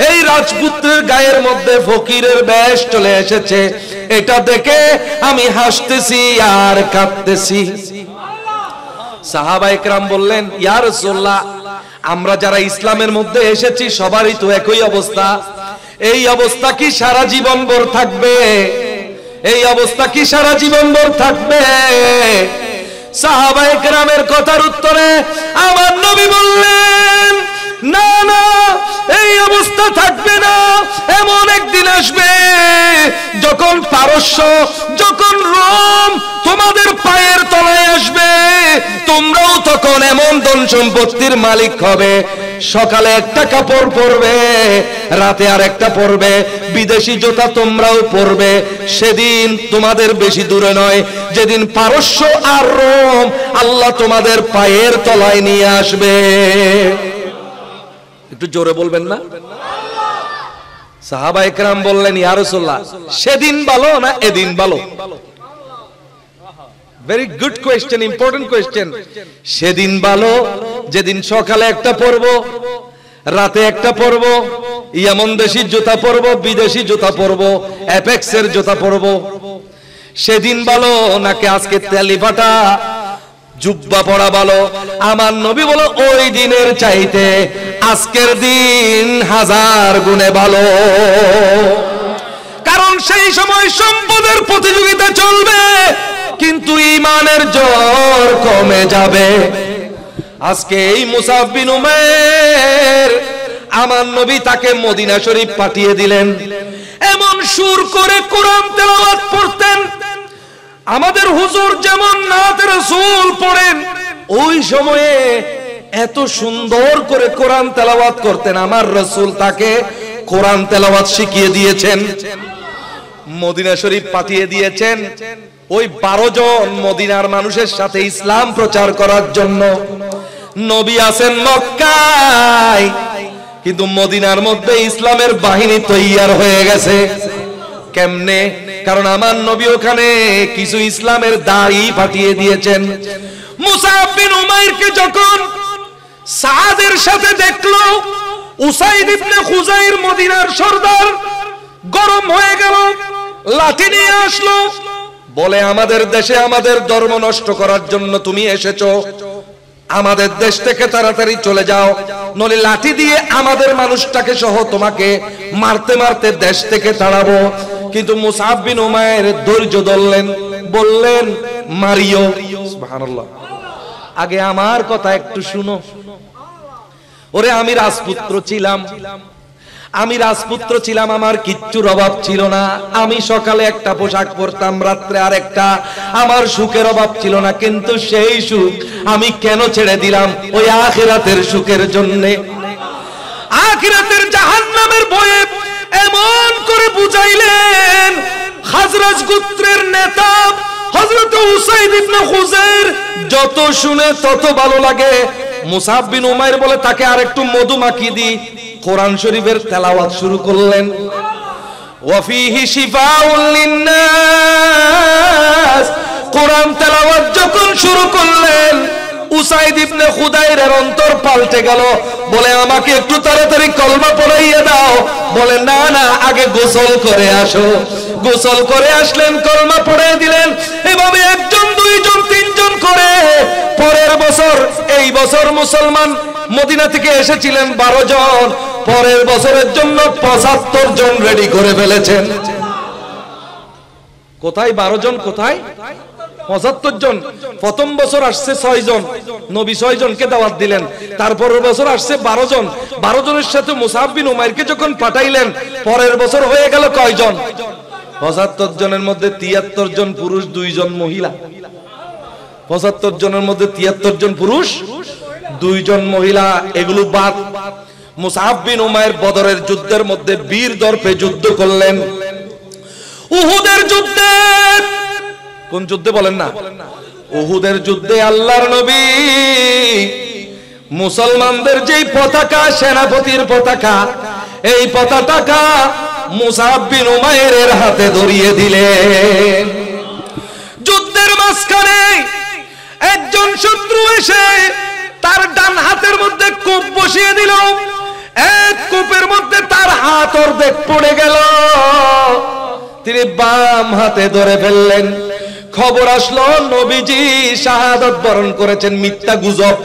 এই রাজপুত্রের গায়ের মধ্যে ফকিরের বেশ চলে এসেছে। এটা দেখে আমি হাসতেছি আর কাঁদতেছি। সাহাবায়ে কেরাম বললেন, ইয়া রাসূলুল্লাহ, আমরা যারা ইসলামের মধ্যে এসেছি সবারই তো একই অবস্থা। এই অবস্থা কি সারা জীবন ভর থাকবে? এই অবস্থা কি সারা জীবন ভর থাকবে? সাহাবায়ে কেরামের কথার উত্তরে আমার নবী বললেন, না না, এই অবস্থা থাকবে না। এমন একদিন আসবে যখন পারস্য, যখন রোম তোমাদের পায়ের তলায় আসবে, তোমরাও তখন এমন ধন সম্পত্তির মালিক হবে। সকালে একটা কাপড় পরবে, রাতে আর একটা পরবে, বিদেশি জুতা তোমরাও পরবে। সেদিন তোমাদের বেশি দূরে নয়, যেদিন পারস্য আর রোম আল্লাহ তোমাদের পায়ের তলায় নিয়ে আসবে। একটু জোরে বলবেন না? সাহাবা একরাম বললেন, ইয়া রাসূলুল্লাহ, সেদিন ভালো না এদিন ভালো? Very good question, important question. সেদিন ভালো যেদিন সকালে একটা পরব, রাতে একটা পরব, ইয়ামন দেশি জুতা পরব, বিদেশি জুতা পরব, অ্যাপেক্সের জুতা পরব, সেদিন ভালো নাকি আজকে তেলিফাটা জুব্বা পরা ভালো? আমার নবী বলো, ওই দিনের চাইতে আজকের দিন 1000 গুণে ভালো। কারণ সেই সময় সম্পদের প্রতিযোগিতা চলবে, কিন্তু ঈমানের জোর কমে যাবে। আজকে এই মুসাব বিন উমাইর, আমার নবী তাকে মদিনা শরীফ পাঠিয়ে দিলেন। এমন সুর করে কোরআন তেলাওয়াত পড়তেন, আমাদের হুজুর যেমন নাতে রাসূল পড়েন, ওই সময়ে এত সুন্দর করে কোরআন তেলাওয়াত করতেন। আমার রাসূল তাকে কোরআন তেলাওয়াত শিখিয়ে দিয়েছেন, মদিনা শরীফ পাঠিয়ে দিয়েছেন। ওই 12 জন মদিনার মানুষের সাথে ইসলাম প্রচার করার জন্য। নবী আছেন মক্কায়, কিন্তু মদিনার মধ্যে ইসলামের বাহিনী তৈয়ার হয়ে গেছে। কেমনে? কারণ আমার নবী ওখানে কিছু ইসলামের দাড়ি পাঠিয়ে দিয়েছেন। মুসাব বিন উমাইরকে যখন সাদের সাথে দেখলো, উসাইদ ইবনে খুজাইর মদিনার সরদার, গরম হয়ে গেল, লাঠি নিয়ে আসলো, বলে আমাদের দেশে আমাদের ধর্ম নষ্ট করার জন্য তুমি এসেছো, আমাদের দেশ থেকে তাড়াতাড়ি চলে যাও, নলে লাঠি দিয়ে আমাদের মানুষটাকে সহ তোমাকে মারতে মারতে দেশ থেকে তাড়াবো। কিন্তু মুসাব বিন উমাইর ধৈর্য ধরলেন, বললেন মারিও। সুবহানাল্লাহ। আগে আমার কথা একটু শুনো। ওরে আমি রাজপুত্র ছিলাম, আমার কিচ্ছুর অভাব ছিল না। আমি সকালে একটা পোশাক পরতাম, রাত্রে আরেকটা, আমার সুখের অভাব ছিল না। কিন্তু সেই সুখ আমি কেন ছেড়ে দিলাম? ওই আখিরাতের সুখের জন্য। আখিরাতের জাহান্নামের ভয়ে এমন করে বুঝাইলেন, খাজরাজ গোত্রের নেতা হযরত উসাইদ ইবনে খুজাইর যত শুনে তত ভালো লাগে। মুসাব বিন উমাইর বলে তাকে আরেকটু মধু মাখিয়ে দি। কোরআন শরীফের তেলাওয়াত শুরু করলেন। ওয়াফিহি শিফাউল লিন্নাস, কোরআন তেলাওয়াত যখন শুরু করলেন, উসাইদ ইবনে খুদাইরের অন্তর পাল্টে গেল। বলে আমাকে একটু তাড়াতাড়ি কলমা পড়াইয়ে দাও। বলে না না, আগে গোসল করে আসো। গোসল করে আসলেন, কলমা পড়িয়ে দিলেন। এভাবে একজন, দুইজন, তিনজন করে পরের বছর, এই বছর মুসলমান মদিনা থেকে এসেছিলেন 12 জন, পরের বছরের জন্য 75 জন রেডি করে ফেলেছেন। কোথায় 12 জন, কোথায় 75 জন? প্রথম বছর আসছে 6 জন, নবী 6 জনকে দাওয়াত দিলেন। তারপরের বছর আসছে 12 জন। 12 জনের সাথে মুসাব বিন উমাইরকে যখন পাঠাইলেন, পরের বছর হয়ে গেল কয়জন? 75 জনের মধ্যে 73 জন পুরুষ, 2 জন মহিলা। 75 জনের মধ্যে 73 জন পুরুষ, 2 জন মহিলা। এগুলো বাদ। মুসাব বিন উমাইর বদরের যুদ্ধের মধ্যে বীর দর্পে যুদ্ধ করলেন। উহুদের যুদ্ধে, কোন যুদ্ধে বলেন না? উহুদের যুদ্ধে আল্লাহর নবী মুসলমানদের যেই পতাকা, সেনাপতির পতাকা, এই পতাকা মুসাব বিন উমাইরের হাতে ধরিয়ে দিলেন। যুদ্ধের মাঝখানে একজন শত্রু এসে তার ডান হাতের মধ্যে কোপ বসিয়ে দিল। এক কোপের মধ্যে তার হাত অর্ধেক পড়ে গেল। তিনি বাম হাতে ধরে ফেললেন। খবর আসলো নবীজি শাহাদাত বরণ করেছেন। মিথ্যা গুজব।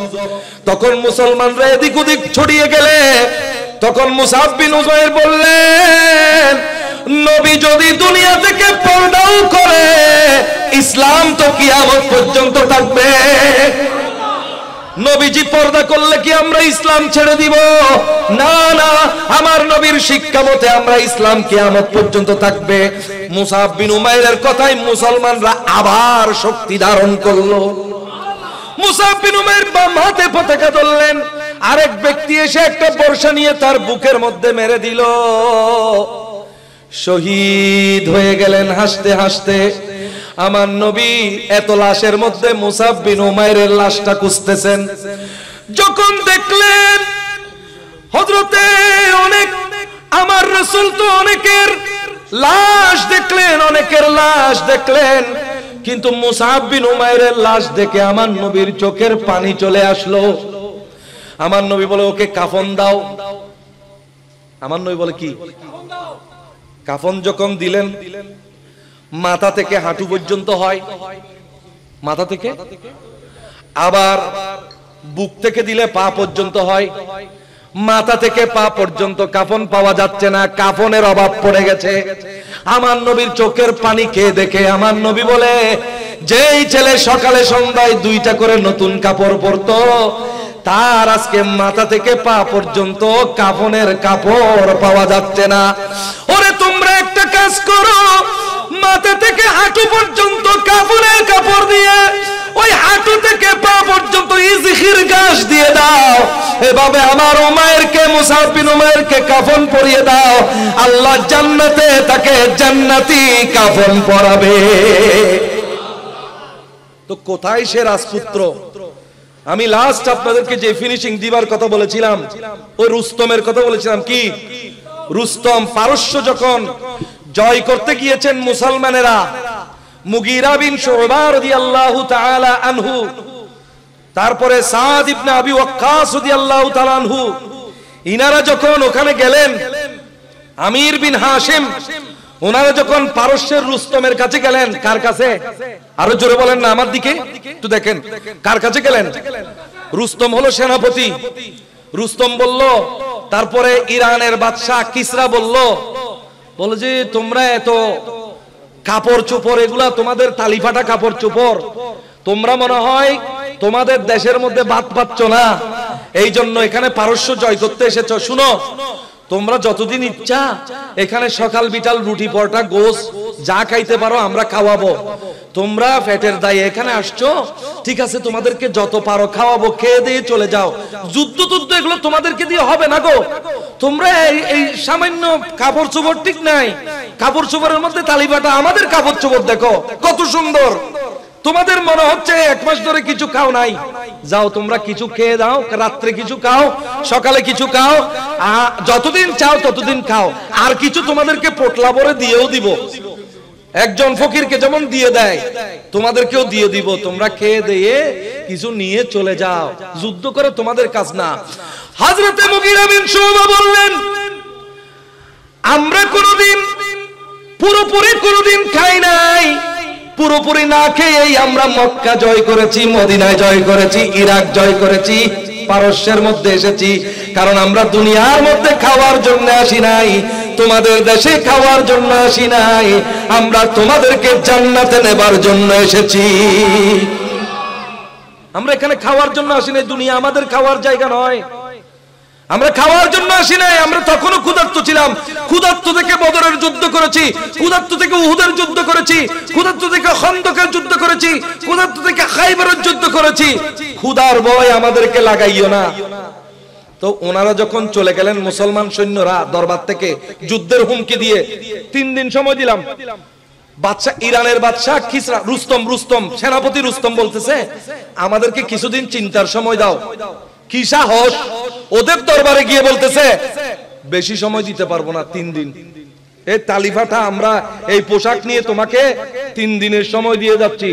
তখন মুসলমানরা এদিক ওদিক ছড়িয়ে গেলে, তখন মুসাব বিন উমাইর বললেন, নবী যদি দুনিয়া থেকে পর্দাও করে, ইসলাম তো কিয়ামত পর্যন্ত থাকবে। নবীজি পর্দা করলে কি আমরা ইসলাম ছেড়ে দিব? না না, আমার নবীর শিক্ষা মতে আমরা ইসলাম কিয়ামত পর্যন্ত থাকবে। মুসাব বিন উমাইরের কথায় মুসলমানরা আবার শক্তি ধারণ করলো। মুসাব বিন উমাইর বাম হাতে পতাকা ধরলেন। আরেক ব্যক্তি এসে একটা বর্ষা নিয়ে তার বুকের মধ্যে মেরে দিল। শহীদ হয়ে গেলেন হাসতে হাসতে। আমার নবী এত লাশের মধ্যে মুসাব বিন উমাইরের লাশটা খুঁজতেছেন। যখন দেখলেন হযরত হযরতে অনেক আমার রাসূল তো অনেকের লাশ দেখলেন, অনেকের লাশ দেখলেন, কিন্তু মুসআব বিন উমাইরের লাশ দেখে আমার নবীর চোখের পানি চলে আসলো। আমার নবী বলে ওকে কাফন দাও। আমার নবী বলে কি কাফন যখন দিলেন মাথা থেকে হাঁটু পর্যন্ত হয়, মাথা থেকে, আবার বুক থেকে দিলে পা পর্যন্ত হয়, মাথা থেকে পা পর্যন্ত কাফন পাওয়া যাচ্ছে না, কাফনের অভাব পড়ে গেছে। আমার নবীর চোখের পানি খেয়ে দেখে আমার নবী বলে যেই ছেলে সকালে সন্ধ্যায় 2টা করে নতুন কাপড় পরতো, তার আজকে মাথা থেকে পা পর্যন্ত কাফনের কাপড় পাওয়া যাচ্ছে না। ওরে তোমরা একটা কাজ করো, মাথা থেকে হাঁটু পর্যন্ত কাফনের কাপড় দিয়ে ওই হাঁটু থেকে পা পর্যন্ত ইজখির ঘাস দিয়ে দাও। এভাবে আমার উমাইরকে, মুসআব বিন উমাইরকে কাফন পরিয়ে দাও, আল্লাহ জান্নাতে তাকে জান্নাতি কাফন পরাবে। তো কোথায় সে রাজপুত্র? আমি লাস্ট আপনাদেরকে যে ফিনিশিং দিবার কথা বলেছিলাম, ওই রুস্তমের কথা বলেছিলাম। কি রুস্তম পারস্য যখন জয় করতে গিয়েছেন মুসলমানেরা, মুগীরা বিন শুবা রাদিয়াল্লাহু তাআলা আনহু, তারপরে সাদ ইবনে আবি ওয়াক্কাস রাদিয়াল্লাহু তাআলা আনহু, ইনারা যখন ওখানে গেলেন, আমির বিন হাশিম ওনারা যখন পারস্যের রুস্তমের কাছে গেলেন, কার কাছে? আরো জোরে বলেন না আমার দিকে একটু দেখেন, কার কাছে গেলেন? রুস্তম হলো সেনাপতি। রুস্তম বলল, তারপরে ইরানের বাদশা কিসরা বলল যে তোমরা এত কাপড় চোপড়, এগুলা তোমাদের তালিফাটা কাপড় চোপড়, তোমরা মনে হয় তোমাদের দেশের মধ্যে ভাত পাচ্ছ না, এই জন্য এখানে পারস্য জয় করতে এসেছো। শুনো, তোমরা যতদিন ইচ্ছা এখানে সকাল বিকাল রুটি পরোটা গোস যা খাইতে পারো আমরা খাওয়াবো, তোমরা পেটের দায়ে এখানে আসছো, ঠিক আছে, তোমাদেরকে যত পারো খাওয়াবো, খেয়ে দিয়ে চলে যাও, যুদ্ধ টুদ্ধ এগুলো তোমাদেরকে দিয়ে হবে না গো। তোমরা এই সামান্য কাপড় চোপড় ঠিক নাই, কাপড় চোপড়ের মধ্যে তালিবাটা, আমাদের কাপড় চোপড় দেখো কত সুন্দর, তোমাদের মনে হচ্ছে 1 মাস ধরে কিছু খাও নাই, যাও তোমরা কিছু খেয়ে দাও, রাত্রে কিছু খাও, সকালে কিছু খাও, যতদিন চাও ততদিন খাও, আর কিছু তোমাদেরকে পোটলা ভরে দিয়েও দিব, একজন ফকিরকে যেমন দিয়ে দেয় তোমাদেরকেও দিয়ে দিব, তোমরা খেয়ে দিয়ে কিছু নিয়ে চলে যাও, যুদ্ধ করে তোমাদের কাজ না। হযরতে মুগীরা বিন শুবা বললেন, আমরা কোনদিন পুরোপুরি কোনদিন খাই নাই, পুরোপুরি না খেয়েই আমরা মক্কা জয় করেছি, মদিনায় জয় করেছি, ইরাক জয় করেছি, পারস্যের মধ্যে এসেছি, কারণ আমরা দুনিয়ার মধ্যে খাওয়ার জন্য আসি নাই, তোমাদের দেশে খাওয়ার জন্য আসি নাই, আমরা তোমাদেরকে জান্নাতে নেবার জন্য এসেছি। আমরা এখানে খাওয়ার জন্য আসি নাই, দুনিয়া আমাদের খাওয়ার জায়গা নয়, আমরা খাওয়ার জন্য আসি নাই। আমরা তখনও ক্ষুধার্ত ছিলাম, ক্ষুধার্ত থেকে বদরের যুদ্ধ করেছি, ক্ষুধার্ত থেকে উহুদের যুদ্ধ করেছি, ক্ষুধার্ত থেকে খন্দকের যুদ্ধ করেছি, ক্ষুধার্ত থেকে খাইবারের যুদ্ধ করেছি, ক্ষুধার ভয় আমাদেরকে লাগাইও না। তো ওনারা যখন চলে গেলেন, মুসলমান সৈন্যরা দরবার থেকে যুদ্ধের হুমকি দিয়ে, 3 দিন সময় দিলাম, বাদশা ইরানের বাদশা কিসরা, রুস্তম সেনাপতি রুস্তম বলতেছে আমাদেরকে কিছুদিন চিন্তার সময় দাও। কি সাহস, ওদের দরবারে গিয়ে বলতেছে বেশি সময় দিতে পারবো না, 3 দিন, এই তালিফাটা আমরা এই পোশাক নিয়ে তোমাকে 3 দিনের সময় দিয়ে যাচ্ছি,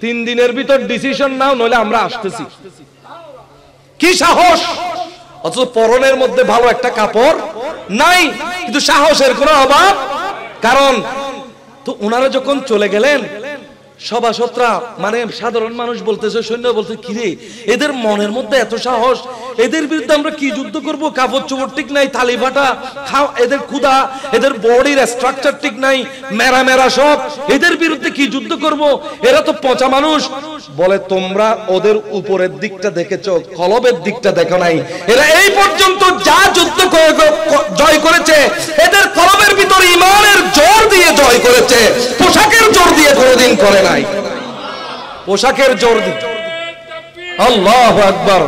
3 দিনের ভিতর ডিসিশন নাও, নইলে আমরা আসতেছি। কি সাহস, অথচ পরনের মধ্যে ভালো একটা কাপড় নাই, কিন্তু সাহসের কোনো অভাব। কারণ তো ওনারা যখন চলে গেলেন, সভাসদরা মানে সাধারণ মানুষ বলতেছে, সৈন্য বলতে কি রে, এদের মনের মধ্যে এত সাহস, এদের বিরুদ্ধে আমরা কি যুদ্ধ করব, কাপড় চোপড় ঠিক নাই, তালিবাটা খাও, এদের ক্ষুধা, এদের বডির স্ট্রাকচার ঠিক নাই, মেরা মেরা সব, এদের বিরুদ্ধে কি যুদ্ধ করব, এরা তো পচা মানুষ। বলে তোমরা ওদের উপরের দিকটা দেখেছো, কলবের দিকটা দেখো নাই, এরা এই পর্যন্ত যা যুদ্ধ জয় করেছে, এদের কলবের ভিতর ঈমানের জোর দিয়ে জয় করেছে, পোশাকের জোর দিয়ে কোনোদিন করে নাই, পোশাকের জোর দিয়ে। আল্লাহু আকবার,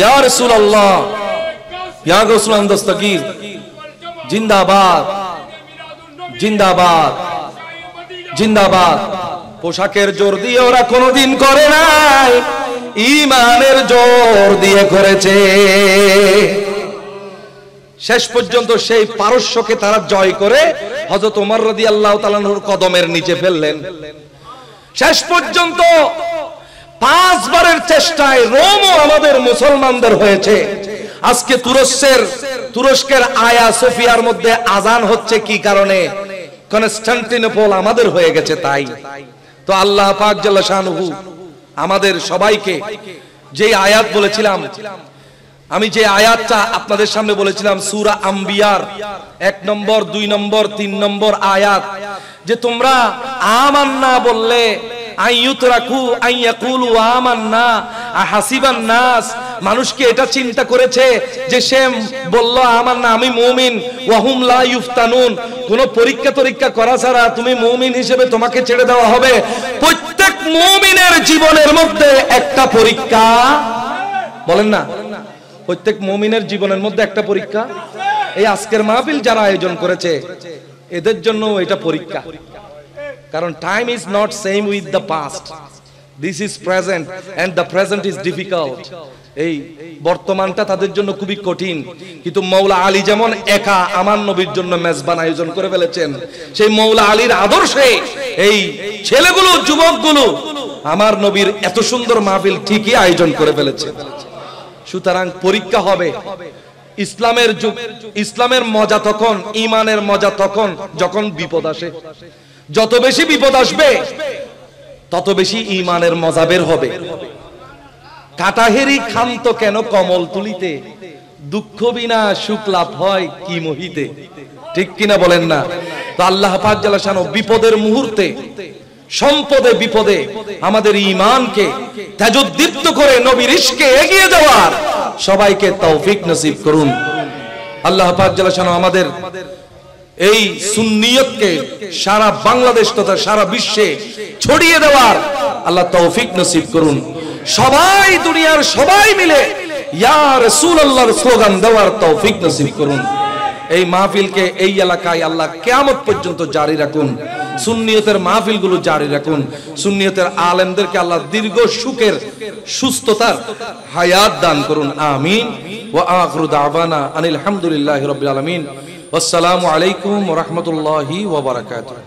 ইয়া রাসূলুল্লাহ, ইয়া রাসূলুল্লাহ দস্তগীর, জিন্দাবাদ জিন্দাবাদ জিন্দাবাদ। পোশাকের জোর দিয়ে ওরা কোনোদিন করে নাই, ঈমানের জোর দিয়ে করেছে। শেষ পর্যন্ত সেই পারস্যকে তারা জয় করে হযরত ওমর রাদিয়াল্লাহু তাআলা আনহুর কদমের নিচে ফেললেন। শেষ পর্যন্ত 5 বারের চেষ্টায় রোমও আমাদের মুসলমানদের হয়েছে। আজকে তুরস্কের আয়া সোফিয়ার মধ্যে আজান হচ্ছে কি কারণে? কনস্টান্টিনোপল আমাদের হয়ে গেছে তাই। তো আল্লাহ পাক জাল্লা শানুহু আমাদের সবাইকে যে আয়াত বলেছিলাম, আমি যে আয়াতটা আপনাদের সামনে বলেছিলাম সূরা আম্বিয়ার 1 নম্বর 2 নম্বর 3 নম্বর আয়াত, যে তোমরা আমান্না বললে আইয়ুতরাকু আইয়াকুলু আমান্না আহাসিবান নাস, মানুষকে এটা চিন্তা করেছে যে সে বলল আমান্না আমি মুমিন, ওয়াহুম লা ইফতানুন, কোন পরীক্ষা করা ছাড়া তুমি মুমিন হিসেবে তোমাকে ছেড়ে দেওয়া হবে। প্রত্যেক মুমিনের জীবনের মধ্যে একটা পরীক্ষা, বলেন না, প্রত্যেক মুমিনের জীবনের মধ্যে একটা পরীক্ষা। এই আজকের মাহফিল যারা আয়োজন করেছে এদের জন্য এটা পরীক্ষা, কারণ time is not same with the past, this is present and the present is difficult. এই বর্তমানটা তাদের জন্য খুবই কঠিন, কিন্তু মৌলা আলী যেমন একা আমার নবীর জন্য মেজবান আয়োজন করে ফেলেছেন, সেই মৌলা আলীর আদর্শে এই ছেলেগুলো যুবকগুলো আমার নবীর এত সুন্দর মাহফিল ঠিকই আয়োজন করে ফেলেছে। সুতরাং পরীক্ষা হবে। ইসলামের যুগ, ইসলামের মজা তখন, ঈমানের মজা তখন যখন বিপদ আসে। যত বেশি বিপদ আসবে তত বেশি ঈমানের মজা বের হবে। কাটাহেরি খান্ত কেন কমল তুলিতে, দুঃখ বিনা সুখ লাভ হয় কি মোহিতে, ঠিক কিনা বলেন না? তো আল্লাহ পাক জাল্লা শানহু বিপদের মুহূর্তে, সম্পদে বিপদে আমাদের ঈমানকে তেজোদ্দীপ্ত করে নবীর ইশকে এগিয়ে যাওয়ার সবাইকে তৌফিক নসিব করুন। আল্লাহ পাক জাল্লা শানহু আমাদের এই সুন্নিয়তকে সারা বাংলাদেশ তথা সারা বিশ্বে ছড়িয়ে দেওয়ার আল্লাহ তৌফিক নসিব করুন। সবাই, দুনিয়ার সবাই মিলে ইয়া রাসূলুল্লাহর স্লোগান দেওয়ার তৌফিক নসিব করুন। এই মাহফিলকে এই এলাকায় আল্লাহ কিয়ামত পর্যন্ত জারি রাখুন। সুন্নিয়তের মাহফিলগুলো জারি রাখুন। সুন্নিয়তের আলেমদেরকে আল্লাহ দীর্ঘ সুখের, সুস্থতার হায়াত দান করুন। আমিন। ওয়া আখিরু দাওয়ানা আনিল হামদুলিল্লাহি রাব্বিল আলামিন। আসসালামু আলাইকুম ওয়া রাহমাতুল্লাহি ওয়া বারাকাতুহু।